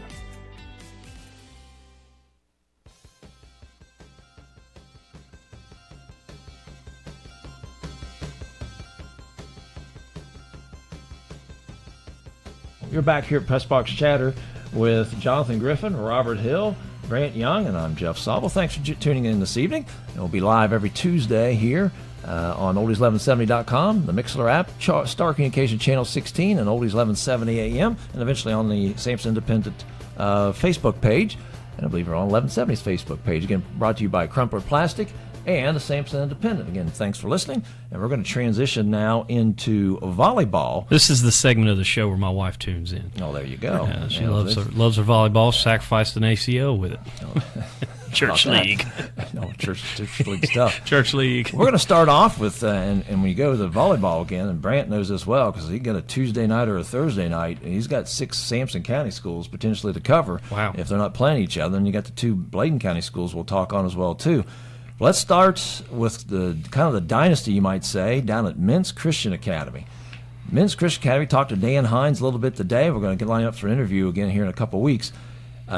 S2: You're back here at Pressbox Chatter with Jonathan Griffin, Robert Hill, Brant Young, and I'm Jeff Sobel. Thanks for tuning in this evening. And we'll be live every Tuesday here on oldies1170.com, the Mixler app, Star Communication Channel 16, and Oldies 1170 AM, and eventually on the Sampson Independent Facebook page. And I believe we're on 1170's Facebook page. Again, brought to you by Crumpler Plastic and the Sampson Independent. Again, thanks for listening. And we're going to transition now into volleyball.
S4: This is the segment of the show where my wife tunes in.
S2: Oh, there you go.
S4: Yeah, she loves her volleyball. Sacrificed an ACO with it. Church league.
S2: No, church league stuff.
S4: Church league.
S2: We're going to start off with, and we go to the volleyball again, and Brant knows this well because he got a Tuesday night or a Thursday night, and he's got 6 Sampson County schools potentially to cover.
S4: Wow.
S2: If they're not playing each other. And you got the 2 Bladen County schools we'll talk on as well, too. Let's start with the kind of the dynasty, you might say, down at Mintz Christian Academy. Mintz Christian Academy, talked to Dan Hines a little bit today. We're going to get lined up for an interview again here in a couple of weeks.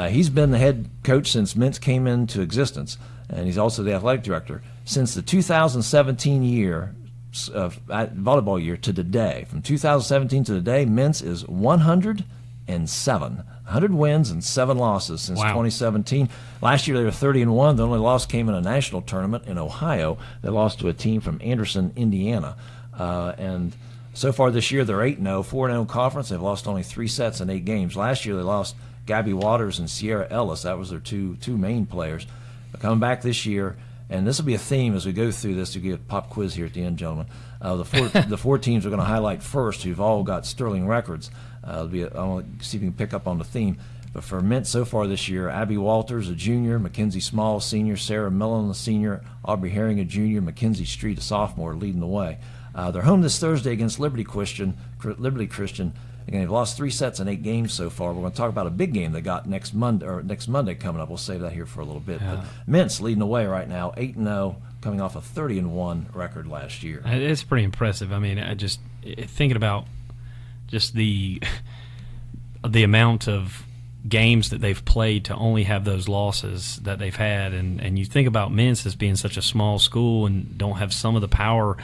S2: He's been the head coach since Mintz came into existence, and he's also the athletic director. Since the 2017 year, volleyball year to today, from 2017 to today, Mintz is 107. 100 wins and 7 losses since 2017. Last year they were 30-1. The only loss came in a national tournament in Ohio. They lost to a team from Anderson, Indiana. And so far this year they're 8-0, 4-0 conference. They've lost only 3 sets in 8 games. Last year they lost Gabby Waters and Sierra Ellis. That was their two main players. They're coming back this year, and this will be a theme as we go through this. We'll get a pop quiz here at the end, gentlemen. The 4 teams we're going to highlight first, who've all got sterling records. I want to see if we can pick up on the theme. But for Mint so far this year, Abby Walters, a junior, Mackenzie Small, a senior, Sarah Millen, a senior, Aubrey Herring, a junior, Mackenzie Street, a sophomore, leading the way. They're home this Thursday against Liberty Christian. Again, they've lost 3 sets in 8 games so far. We're going to talk about a big game they got next Monday coming up. We'll save that here for a little bit. Yeah. But Mint's leading the way right now, 8-0, coming off a 30-1 record last year.
S4: It's pretty impressive. I mean, thinking about just the amount of games that they've played to only have those losses that they've had, and you think about Mintz as being such a small school and don't have some of the power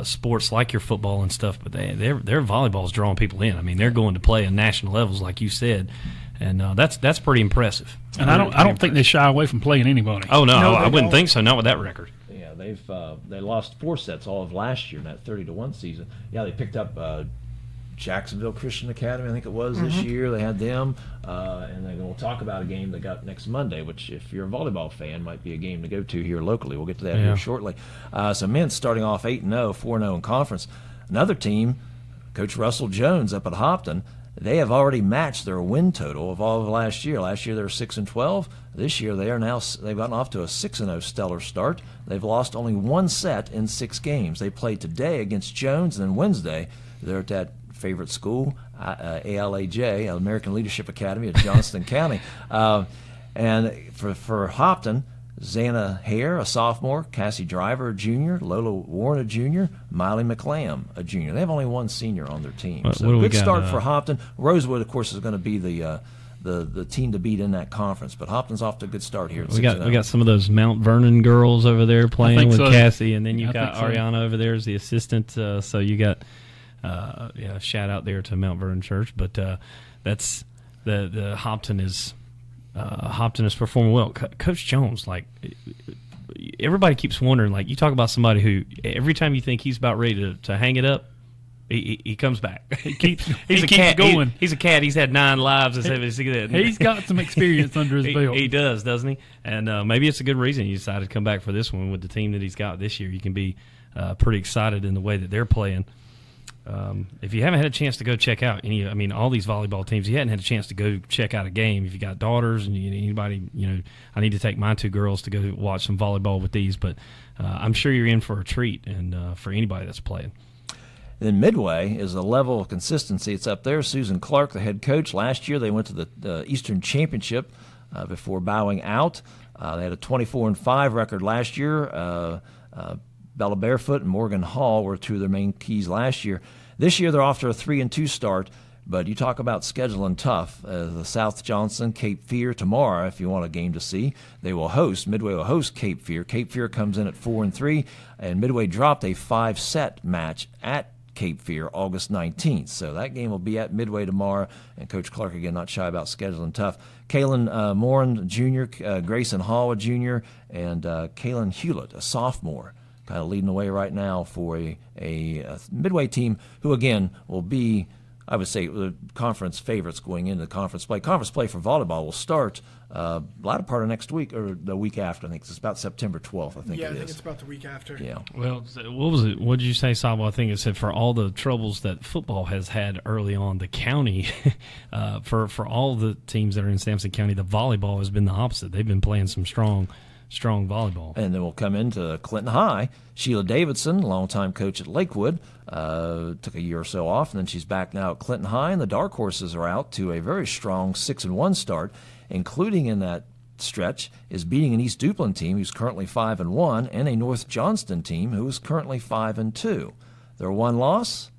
S4: sports like your football and stuff, but their volleyball is drawing people in. I mean, they're going to play on national levels, like you said, and that's pretty impressive.
S3: And I don't think they shy away from playing anybody.
S4: Oh no, I wouldn't think so. Not with that record.
S2: Yeah, they lost 4 sets all of last year in that 30-1 season. Yeah, they picked up Jacksonville Christian Academy, I think it was, this year. They had them, and then we'll talk about a game they got next Monday, which if you're a volleyball fan might be a game to go to here locally. We'll get to that here shortly. So Mintz starting off 8-0, 4-0 in conference. Another team, Coach Russell Jones up at Hopton, they have already matched their win total of all of last year. Last year they were 6-12. This year they've gotten off to a 6-0 stellar start. They've lost only 1 set in 6 games. They played today against Jones, and then Wednesday they're at that favorite school, ALAJ, American Leadership Academy of Johnston County. And for Hopton, Xana Hare, a sophomore, Cassie Driver, a junior, Lola Warren, a junior, Miley McLam, a junior. They have only 1 senior on their team. So good start for Hopton. Rosewood, of course, is going to be the the team to beat in that conference. But Hopton's off to a good start here.
S4: We got some of those Mount Vernon girls over there playing with Cassie, and then you got Ariana over there as the assistant. So you got shout out there to Mount Vernon Church. But that's the Hopton is performing well. Coach Jones, like, everybody keeps wondering, like, you talk about somebody who every time you think he's about ready to hang it up, he comes back. He keeps going. He's a cat. He's had 9 lives.
S3: He's got some experience under his belt.
S4: He does, doesn't he? And maybe it's a good reason he decided to come back for this one with the team that he's got this year. You can be pretty excited in the way that they're playing. If you haven't had a chance to go check out all these volleyball teams, you hadn't had a chance to go check out a game. If you got daughters and anybody, I need to take my 2 girls to go watch some volleyball with these. But I'm sure you're in for a treat, and for anybody that's playing.
S2: Then Midway is a level of consistency. It's up there. Susan Clark, the head coach, last year they went to the Eastern Championship before bowing out. They had a 24-5 record last year. Bella Barefoot and Morgan Hall were 2 of their main keys last year. This year they're off to a 3-2 start, but you talk about scheduling tough. The South Johnson, Cape Fear tomorrow, if you want a game to see. Midway will host Cape Fear. Cape Fear comes in at 4-3, and Midway dropped a 5-set match at Cape Fear August 19th. So that game will be at Midway tomorrow, and Coach Clark, again, not shy about scheduling tough. Kaylin Morin, Jr., Grayson Hall, a junior, and Kaylin Hewlett, a sophomore, kind of leading the way right now for a Midway team who, again, will be, I would say, the conference favorites going into the conference play. Conference play for volleyball will start latter part of next week or the week after. I think it's about September 12th. I think
S5: I think it's about the week after.
S2: Yeah.
S4: Well, what was it? What did you say, Sabo? I think it said for all the troubles that football has had early on, the county, for all the teams that are in Sampson County, the volleyball has been the opposite. They've been playing some strong volleyball.
S2: And then we'll come into Clinton High. Sheila Davidson, longtime coach at Lakewood, took a year or so off, and then she's back now at Clinton High, and the Dark Horses are out to a very strong 6-1 start, including in that stretch is beating an East Duplin team who's currently 5-1 and a North Johnston team who is currently 5-2. Their one loss,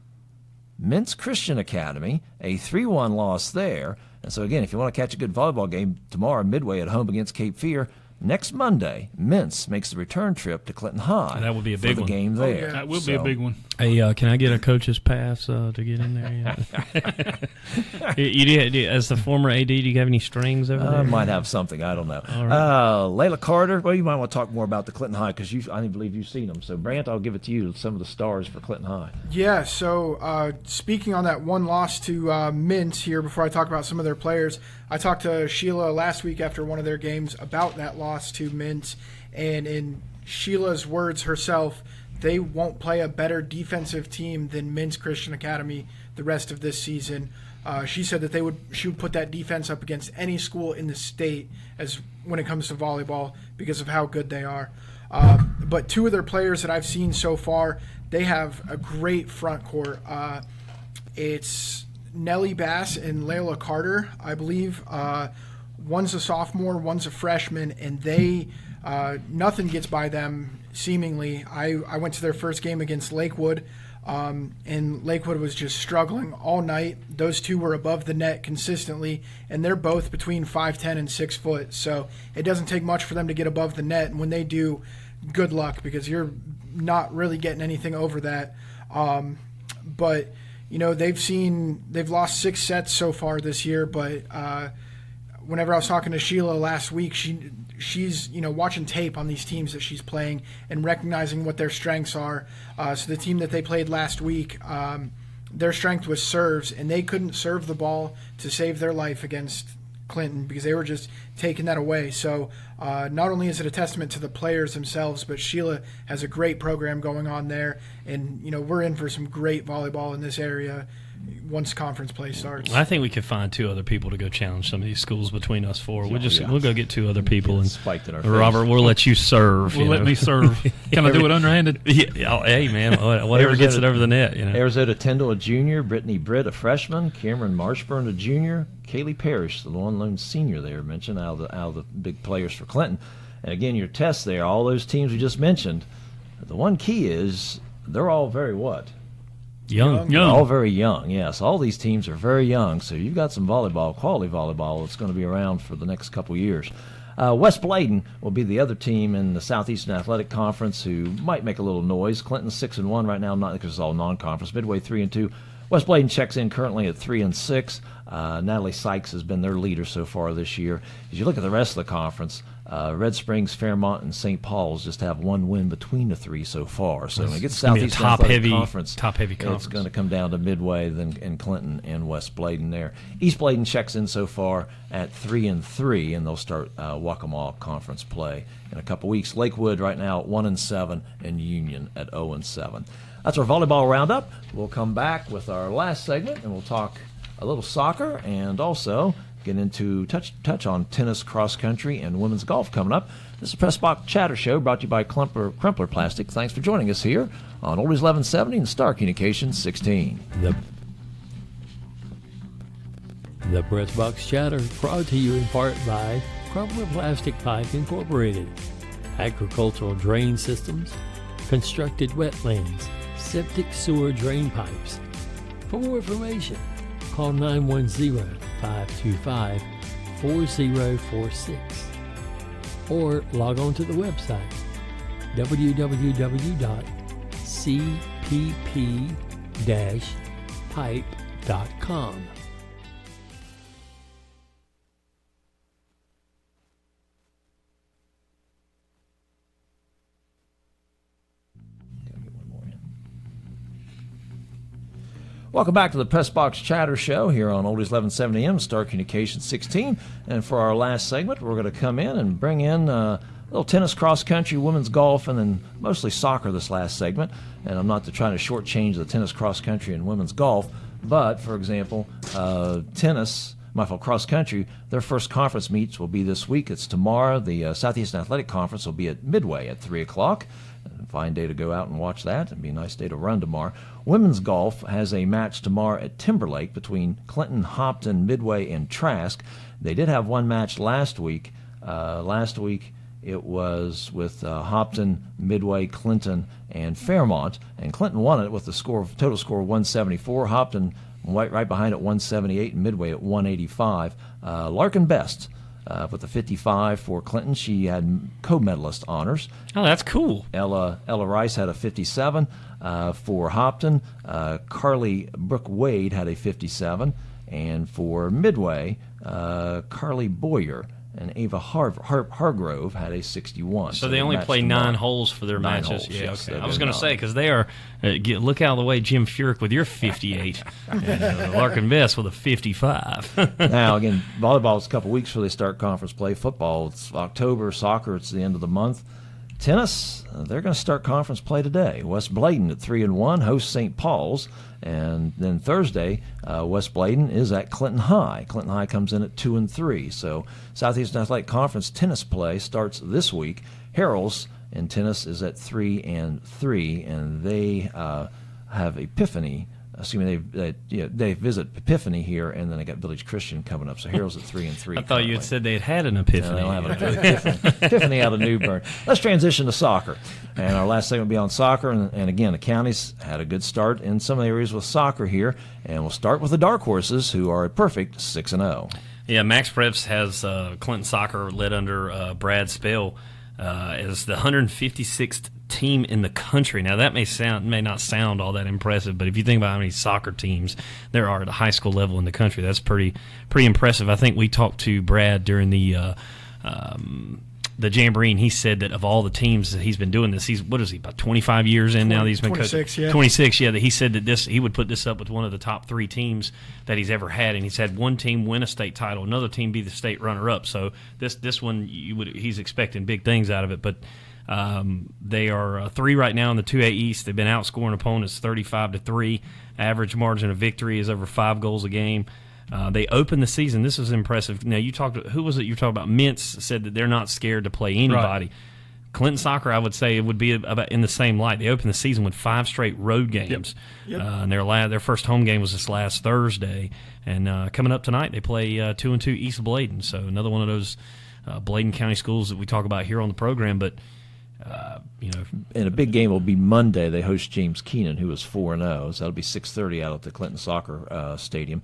S2: Mintz Christian Academy, a 3-1 loss there. And so again, if you want to catch a good volleyball game tomorrow, Midway at home against Cape Fear. Next Monday, Mintz makes the return trip to Clinton High.
S4: That would be a big one.
S2: Game there.
S3: That will be a big one.
S4: Hey, can I get a coach's pass to get in there? You as the former AD, do you have any strings over there?
S2: I might have something. I don't know.
S4: All right.
S2: Layla Carter. Well, you might want to talk more about the Clinton High because I believe you've seen them. So, Brant, I'll give it to you. Some of the stars for Clinton High.
S5: Yeah. So, speaking on that one loss to Mintz here, before I talk about some of their players, I talked to Sheila last week after one of their games about that loss to Mintz, and in Sheila's words herself, they won't play a better defensive team than Mintz Christian Academy the rest of this season. She said that she would put that defense up against any school in the state as when it comes to volleyball because of how good they are. But 2 of their players that I've seen so far, they have a great front court. It's Nellie Bass and Layla Carter, I believe. One's a sophomore, one's a freshman, and they nothing gets by them seemingly. I went to their first game against Lakewood, and Lakewood was just struggling all night. Those 2 were above the net consistently, and they're both between 5'10" and 6 foot. So it doesn't take much for them to get above the net, and when they do, good luck because you're not really getting anything over that. But they've lost 6 sets so far this year, but whenever I was talking to Sheila last week, she's watching tape on these teams that she's playing and recognizing what their strengths are. So the team that they played last week, their strength was serves, and they couldn't serve the ball to save their life against Clinton because they were just taking that away. So not only is it a testament to the players themselves, but Sheila has a great program going on there, and we're in for some great volleyball in this area once conference play starts.
S4: I think we could find 2 other people to go challenge some of these schools between us 4. We'll go get 2 other people, and
S2: spiked in our
S4: Robert, we'll let you serve.
S3: Let me serve. Can I do it underhanded?
S4: Yeah, hey man, whatever gets it over the net.
S2: Arizona Tyndall, a junior. Brittany Britt, a freshman. Cameron Marshburn, a junior. Kaylee Parrish, the lone senior there mentioned, out of the big players for Clinton. And again, your tests there, all those teams we just mentioned. The one key is they're all very what?
S3: Young.
S2: All very young, yes. All these teams are very young, so you've got some volleyball, quality volleyball, that's going to be around for the next couple years. West Bladen will be the other team in the Southeastern Athletic Conference who might make a little noise. Clinton's 6-1 right now, not because it's all non-conference. Midway 3-2. West Bladen checks in currently at 3-6. Natalie Sykes has been their leader so far this year. As you look at the rest of the conference, Red Springs, Fairmont, and St. Paul's just have one win between the three so far. So when it gets Southeastern Athletic Conference,
S4: top-heavy conference.
S2: It's going to come down to Midway, then Clinton and West Bladen there. East Bladen checks in so far at 3-3, and they'll start Waccamaw Conference play in a couple weeks. Lakewood right now at 1-7, and Union at 0-7. That's our volleyball roundup. We'll come back with our last segment, and we'll talk a little soccer and also get into touch on tennis, cross country, and women's golf coming up. This is Pressbox Chatter Show brought to you by Crumpler Plastic. Thanks for joining us here on Oldies 1170 and Star Communications 16.
S6: The Pressbox Chatter brought to you in part by Crumpler Plastic Pipe Incorporated, agricultural drain systems, constructed wetlands, septic sewer drain pipes. For more information, call 910-525-4046 or log on to the website www.cpp-pipe.com.
S2: Welcome back to the Pressbox Chatter Show here on Oldies 1170 AM, Star Communications 16. And for our last segment, we're going to come in and bring in a little tennis, cross country, women's golf, and then mostly soccer this last segment. And I'm not trying to shortchange the tennis, cross country, and women's golf, but, for example, tennis, cross country, their first conference meets will be this week. It's tomorrow. The Southeastern Athletic Conference will be at Midway at 3 o'clock. Fine day to go out and watch that. It'd be a nice day to run tomorrow. Women's golf has a match tomorrow at Timberlake between Clinton, Hopton, Midway, and Trask. They did have one match last week. Last week it was with Hopton, Midway, Clinton, and Fairmont. And Clinton won it with the total score of 174. Hopton right behind at 178 and Midway at 185. Larkin Best with the 55 for Clinton. She had co-medalist honors.
S4: Oh, that's cool.
S2: Ella Rice had a 57 for Hopton. Carly Brooke Wade had a 57. And for Midway, Carly Boyer and Ava Hargrove had a 61.
S4: So they only play 9 holes for their matches.
S2: Holes, yes,
S4: Okay. I was going to say, because they are, look out of the way, Jim Furyk with your 58, and Larkin Best with a 55.
S2: Now, again, volleyball is a couple weeks before they start conference play. Football, it's October. Soccer, it's the end of the month. Tennis, they're going to start conference play today. West Bladen at 3-1 hosts St. Paul's. And then Thursday, West Bladen is at Clinton High. Clinton High comes in at 2-3. So Southeastern Athletic Conference tennis play starts this week. Harrell's in tennis is at 3-3, and they have Epiphany. Assuming they visit Epiphany here, and then they got Village Christian coming up. So Harrell's at 3-3.
S4: I thought you had said they had an Epiphany.
S2: No, they don't have an Epiphany out of New Bern. Let's transition to soccer. And our last segment will be on soccer. And again, the counties had a good start in some areas with soccer here. And we'll start with the Dark Horses, who are a perfect 6-0.
S4: Yeah, Max Preps has Clinton Soccer led under Brad Spell as the 156th team in the country. Now that may not sound all that impressive, but if you think about how many soccer teams there are at a high school level in the country, that's pretty impressive. I think we talked to Brad during the Jamboree, and he said that of all the teams that he's been doing this, he's about 25 years in now that he's been
S5: 26,
S4: coaching.
S5: yeah.
S4: 26, yeah. That he said that he would put this up with one of the top 3 teams that he's ever had, and he's had one team win a state title, another team be the state runner-up. So this one, he's expecting big things out of it, but. They are 3 right now in the 2A East. They've been outscoring opponents 35-3. Average margin of victory is over 5 goals a game. They opened the season. This is impressive. Now, who was it you talked about? Mintz said that they're not scared to play anybody. Right. Clinton Soccer, I would say, it would be about in the same light. They opened the season with 5 straight road games. Yep. And their first home game was this last Thursday. And coming up tonight, they play 2-2 East Bladen. So another one of those Bladen County schools that we talk about here on the program. But
S2: And a big game will be Monday. They host James Keenan, who is 4-0. So that'll be 6:30 out at the Clinton Soccer Stadium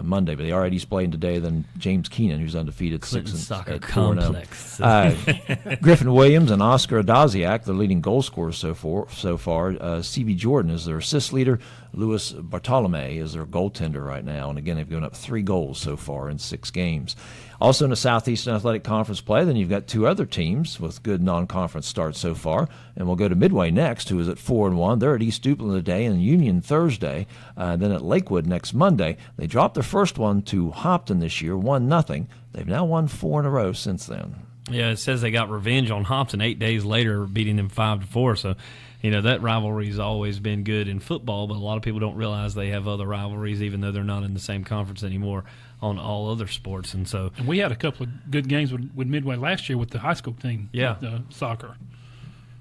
S2: Monday. But they are at East Blaine today. Then James Keenan, who's undefeated,
S4: Clinton
S2: 6
S4: Soccer
S2: at 4-0.
S4: Complex.
S2: Griffin Williams and Oscar Adaziak, their leading goal scorers so far. CB Jordan is their assist leader. Louis Bartolome is their goaltender right now. And again, they've given up 3 goals so far in 6 games. Also in the Southeastern Athletic Conference play, then you've got 2 other teams with good non-conference starts so far. And we'll go to Midway next, who is at 4-1. They're at East Duplin today and Union Thursday. Then at Lakewood next Monday. They dropped their first one to Hopton this year, 1-0. They've now won 4 in a row since then.
S4: Yeah, it says they got revenge on Hopton 8 days later, beating them 5-4. So, that rivalry's always been good in football, but a lot of people don't realize they have other rivalries, even though they're not in the same conference anymore on all other sports. And
S3: we had a couple of good games with Midway last year with the high school team.
S4: Yeah,
S3: soccer.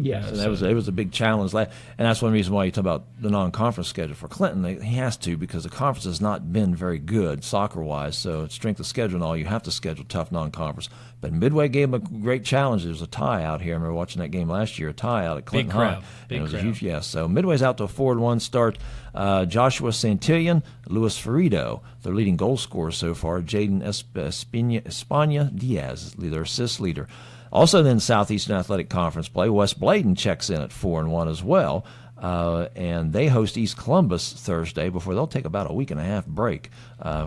S2: Yeah, and it was a big challenge, and that's one reason why you talk about the non-conference schedule for Clinton. He has to, because the conference has not been very good soccer-wise. So it's strength of schedule and all, you have to schedule tough non-conference. But Midway gave him a great challenge. There was a tie out here. I remember watching that game last year, a tie out at Clinton High.
S4: Big crowd.
S2: A huge, yes. So Midway's out to a 4-1 start. Joshua Santillan, Luis Ferrido, their leading goal scorer so far. Jaden Espana Diaz, their assist leader. Also, then Southeastern Athletic Conference play, West Bladen checks in at 4-1 as well, and they host East Columbus Thursday before they'll take about a week and a half break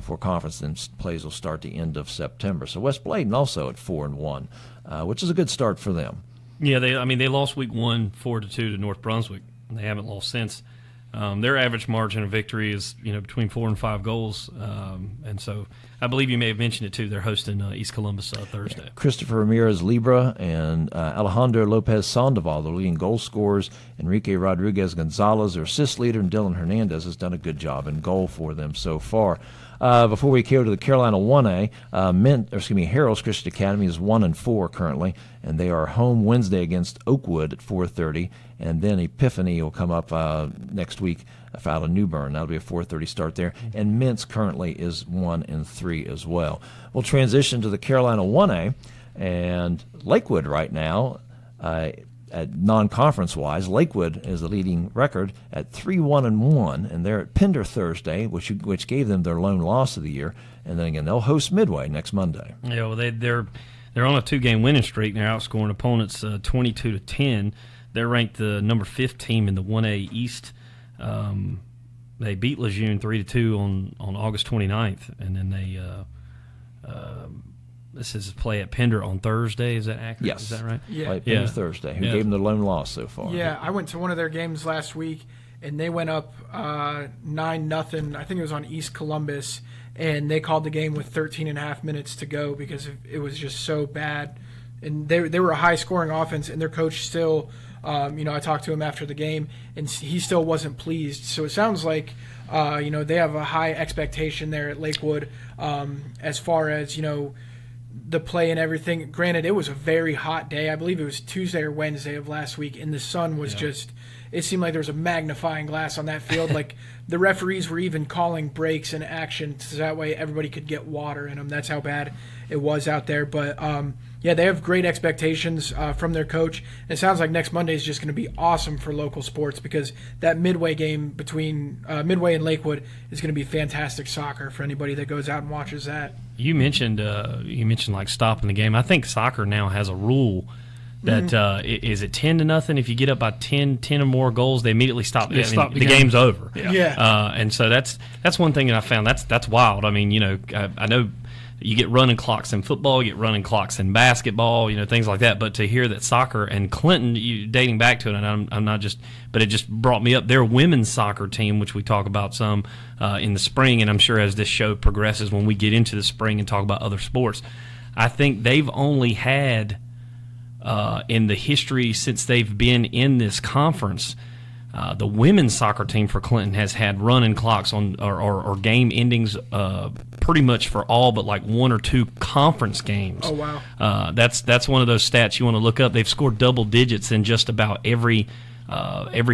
S2: for conference. Then plays will start the end of September. So West Bladen also at 4-1, which is a good start for them.
S4: Yeah, they lost week 1 4-2 to North Brunswick. They haven't lost since. Their average margin of victory is between 4 and 5 goals, and so I believe you may have mentioned it too. They're hosting East Columbus Thursday.
S2: Christopher Ramirez Libra and Alejandro Lopez Sandoval, the leading goal scorers. Enrique Rodriguez Gonzalez, their assist leader, and Dylan Hernandez has done a good job in goal for them so far. Before we go to the Carolina 1A, Harrell's Christian Academy is 1-4 currently, and they are home Wednesday against Oakwood at 4:30, and then Epiphany will come up next week out of New Bern. That'll be a 4:30 start there, and Mintz currently is 1-3 as well. We'll transition to the Carolina 1A, and Lakewood right now. At non-conference wise, Lakewood is the leading record at 3-1-1, and they're at Pender Thursday, which gave them their lone loss of the year. And then again, they'll host Midway next Monday.
S4: Yeah, well, they're on a 2-game winning streak. They're outscoring opponents 22-10. They're ranked the number 5th team in the 1A East. They beat Lejeune 3-2 on August 29th, and then they. This is play at Pender on Thursday. Is that accurate?
S2: Yes.
S4: Is that right?
S5: Yeah.
S2: Play at Pender Thursday, who gave them the lone loss so far.
S5: Yeah, I went to one of their games last week, and they went up 9-0. I think it was on East Columbus, and they called the game with 13.5 minutes to go because it was just so bad. And they were a high-scoring offense, and their coach still, I talked to him after the game, and he still wasn't pleased. So it sounds like, they have a high expectation there at Lakewood as far as, the play and everything. Granted, it was a very hot day. I believe it was Tuesday or Wednesday of last week, and the sun was just – it seemed like there was a magnifying glass on that field. Like the referees were even calling breaks and action so that way everybody could get water in them. That's how bad it was out there. But, they have great expectations from their coach. And it sounds like next Monday is just going to be awesome for local sports because that Midway game between Midway and Lakewood is going to be fantastic soccer for anybody that goes out and watches that.
S4: You mentioned like stopping the game. I think soccer now has a rule that is it 10-0. If you get up by 10 or more goals, they immediately stop. The game's over.
S5: Yeah.
S4: And so that's one thing that I found that's wild. I mean, I know you get running clocks in football, you get running clocks in basketball, things like that. But to hear that soccer and Clinton, dating back to it, and I'm not just, but it just brought me up. Their women's soccer team, which we talk about some in the spring, and I'm sure as this show progresses, when we get into the spring and talk about other sports, I think they've only had in the history since they've been in this conference. The women's soccer team for Clinton has had running clocks on or game endings pretty much for all but like 1 or 2 conference games.
S5: Oh wow!
S4: That's one of those stats you want to look up. They've scored double digits in just about every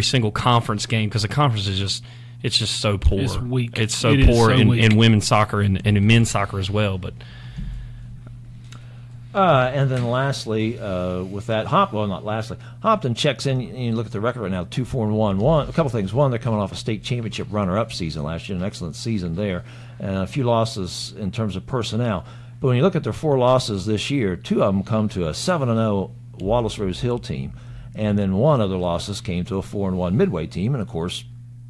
S4: single conference game because the conference is just so poor.
S3: It's weak.
S4: It's so poor in women's soccer and in men's soccer as well. But
S2: And then lastly, with that, Hopton checks in. You look at the record right now, 2-4-1. A couple things. One, they're coming off a state championship runner-up season last year, an excellent season there, and a few losses in terms of personnel. But when you look at their 4 losses this year, 2 of them come to a 7-0 Wallace Rose Hill team, and then 1 other losses came to a 4-1 Midway team, and of course,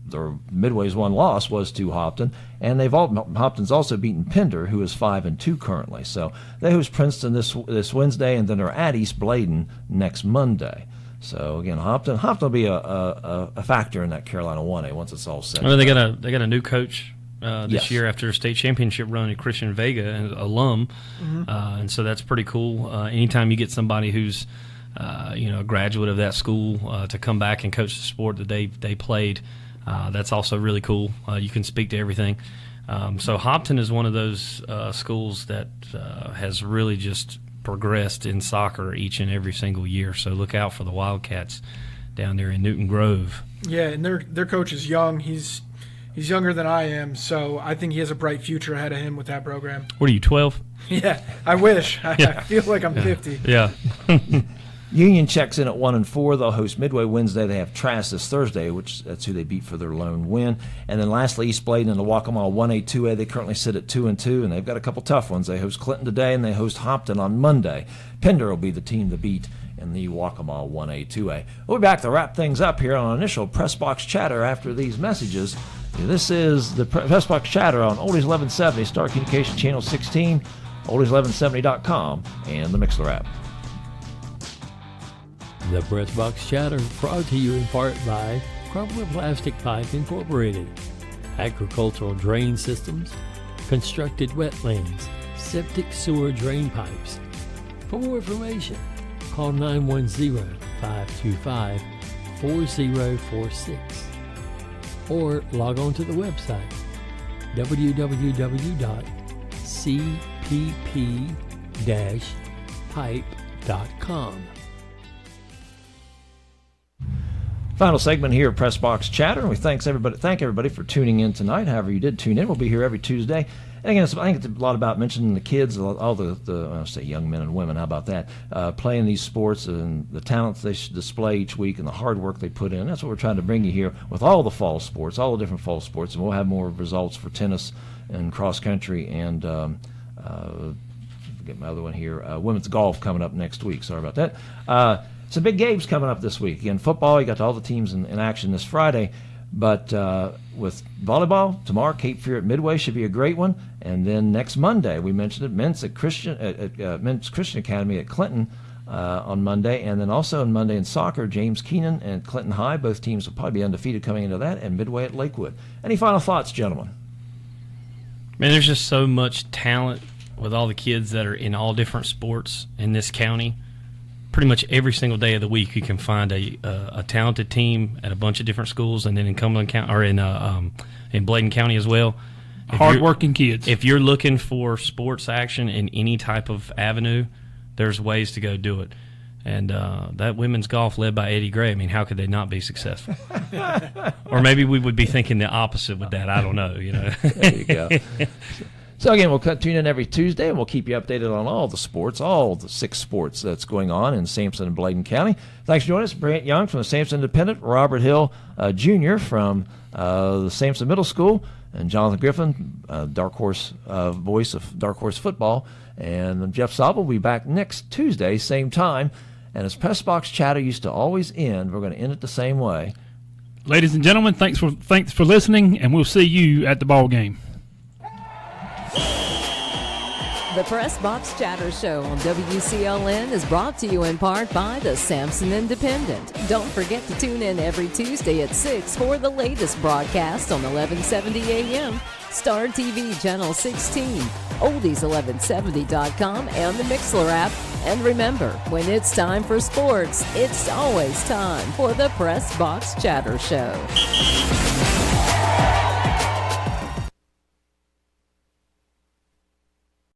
S2: their Midway's 1 loss was to Hopton, and Hopton's also beaten Pender, who is 5-2 currently. So they host Princeton this Wednesday, and then they're at East Bladen next Monday. So again, Hopton will be a factor in that Carolina 1A once it's all set.
S4: Well, they got a new coach this year after a state championship run at Christian Vega, an alum, and so that's pretty cool. Anytime you get somebody who's a graduate of that school to come back and coach the sport that they played. That's also really cool. You can speak to everything. So Hopton is one of those schools that has really just progressed in soccer each and every single year. So look out for the Wildcats down there in Newton Grove.
S5: Yeah, and their coach is young. He's younger than I am, so I think he has a bright future ahead of him with that program.
S4: What are you, 12?
S5: Yeah, I wish. I feel like I'm 50.
S4: Yeah.
S2: Union checks in at 1-4. They'll host Midway Wednesday. They have Trask this Thursday, that's who they beat for their lone win. And then lastly, East Bladen and the Waccamaw 1A, 2A. They currently sit at 2-2, and they've got a couple tough ones. They host Clinton today, and they host Hopton on Monday. Pender will be the team to beat in the Waccamaw 1A, 2A. We'll be back to wrap things up here on initial Pressbox Chatter after these messages. This is the Pressbox Chatter on Oldies 1170, Star Communication Channel 16, oldies1170.com, and the Mixler app.
S6: The Pressbox Chatter brought to you in part by Crumbler Plastic Pipe Incorporated, agricultural drain systems, constructed wetlands, septic sewer drain pipes. For more information, call 910-525-4046 or log on to the website www.cpp-pipe.com.
S2: Final segment here of Pressbox Chatter, and we thank everybody for tuning in tonight. However you did tune in, we'll be here every Tuesday. And again, I think it's a lot about mentioning the kids, all the say young men and women. How about that? Playing these sports and the talents they display each week and the hard work they put in. That's what we're trying to bring you here with all the fall sports, all the different fall sports, and we'll have more results for tennis and cross country and get my other one here, women's golf coming up next week. Sorry about that. Some big games coming up this week. Again, football, you got all the teams in action this Friday. But with volleyball, tomorrow, Cape Fear at Midway should be a great one. And then next Monday, we mentioned it, Men's Christian Academy at Clinton on Monday. And then also on Monday in soccer, James Keenan and Clinton High. Both teams will probably be undefeated coming into that. And Midway at Lakewood. Any final thoughts, gentlemen?
S4: Man, there's just so much talent with all the kids that are in all different sports in this county. Pretty much every single day of the week, you can find a talented team at a bunch of different schools, and then in Cumberland County or in Bladen County as well.
S3: Hardworking kids.
S4: If you're looking for sports action in any type of avenue, there's ways to go do it. And that women's golf led by Eddie Gray, I mean, how could they not be successful? Or maybe we would be thinking the opposite with that. I don't know.
S2: There you go. So, again, we'll tune in every Tuesday, and we'll keep you updated on all the sports, all the 6 sports that's going on in Sampson and Bladen County. Thanks for joining us. Brant Young from the Sampson Independent, Robert Hill Jr. from the Sampson Middle School, and Jonathan Griffin, Dark Horse voice of Dark Horse football. And Jeff Saab will be back next Tuesday, same time. And as Pressbox Chatter used to always end, we're going to end it the same way.
S3: Ladies and gentlemen, thanks for listening, and we'll see you at the ball game.
S1: The Pressbox Chatter Show on WCLN is brought to you in part by the Sampson Independent. Don't forget to tune in every Tuesday at 6 for the latest broadcast on 1170 AM, Star TV Channel 16, oldies1170.com, and the Mixler app. And remember, when it's time for sports, it's always time for the Pressbox Chatter Show.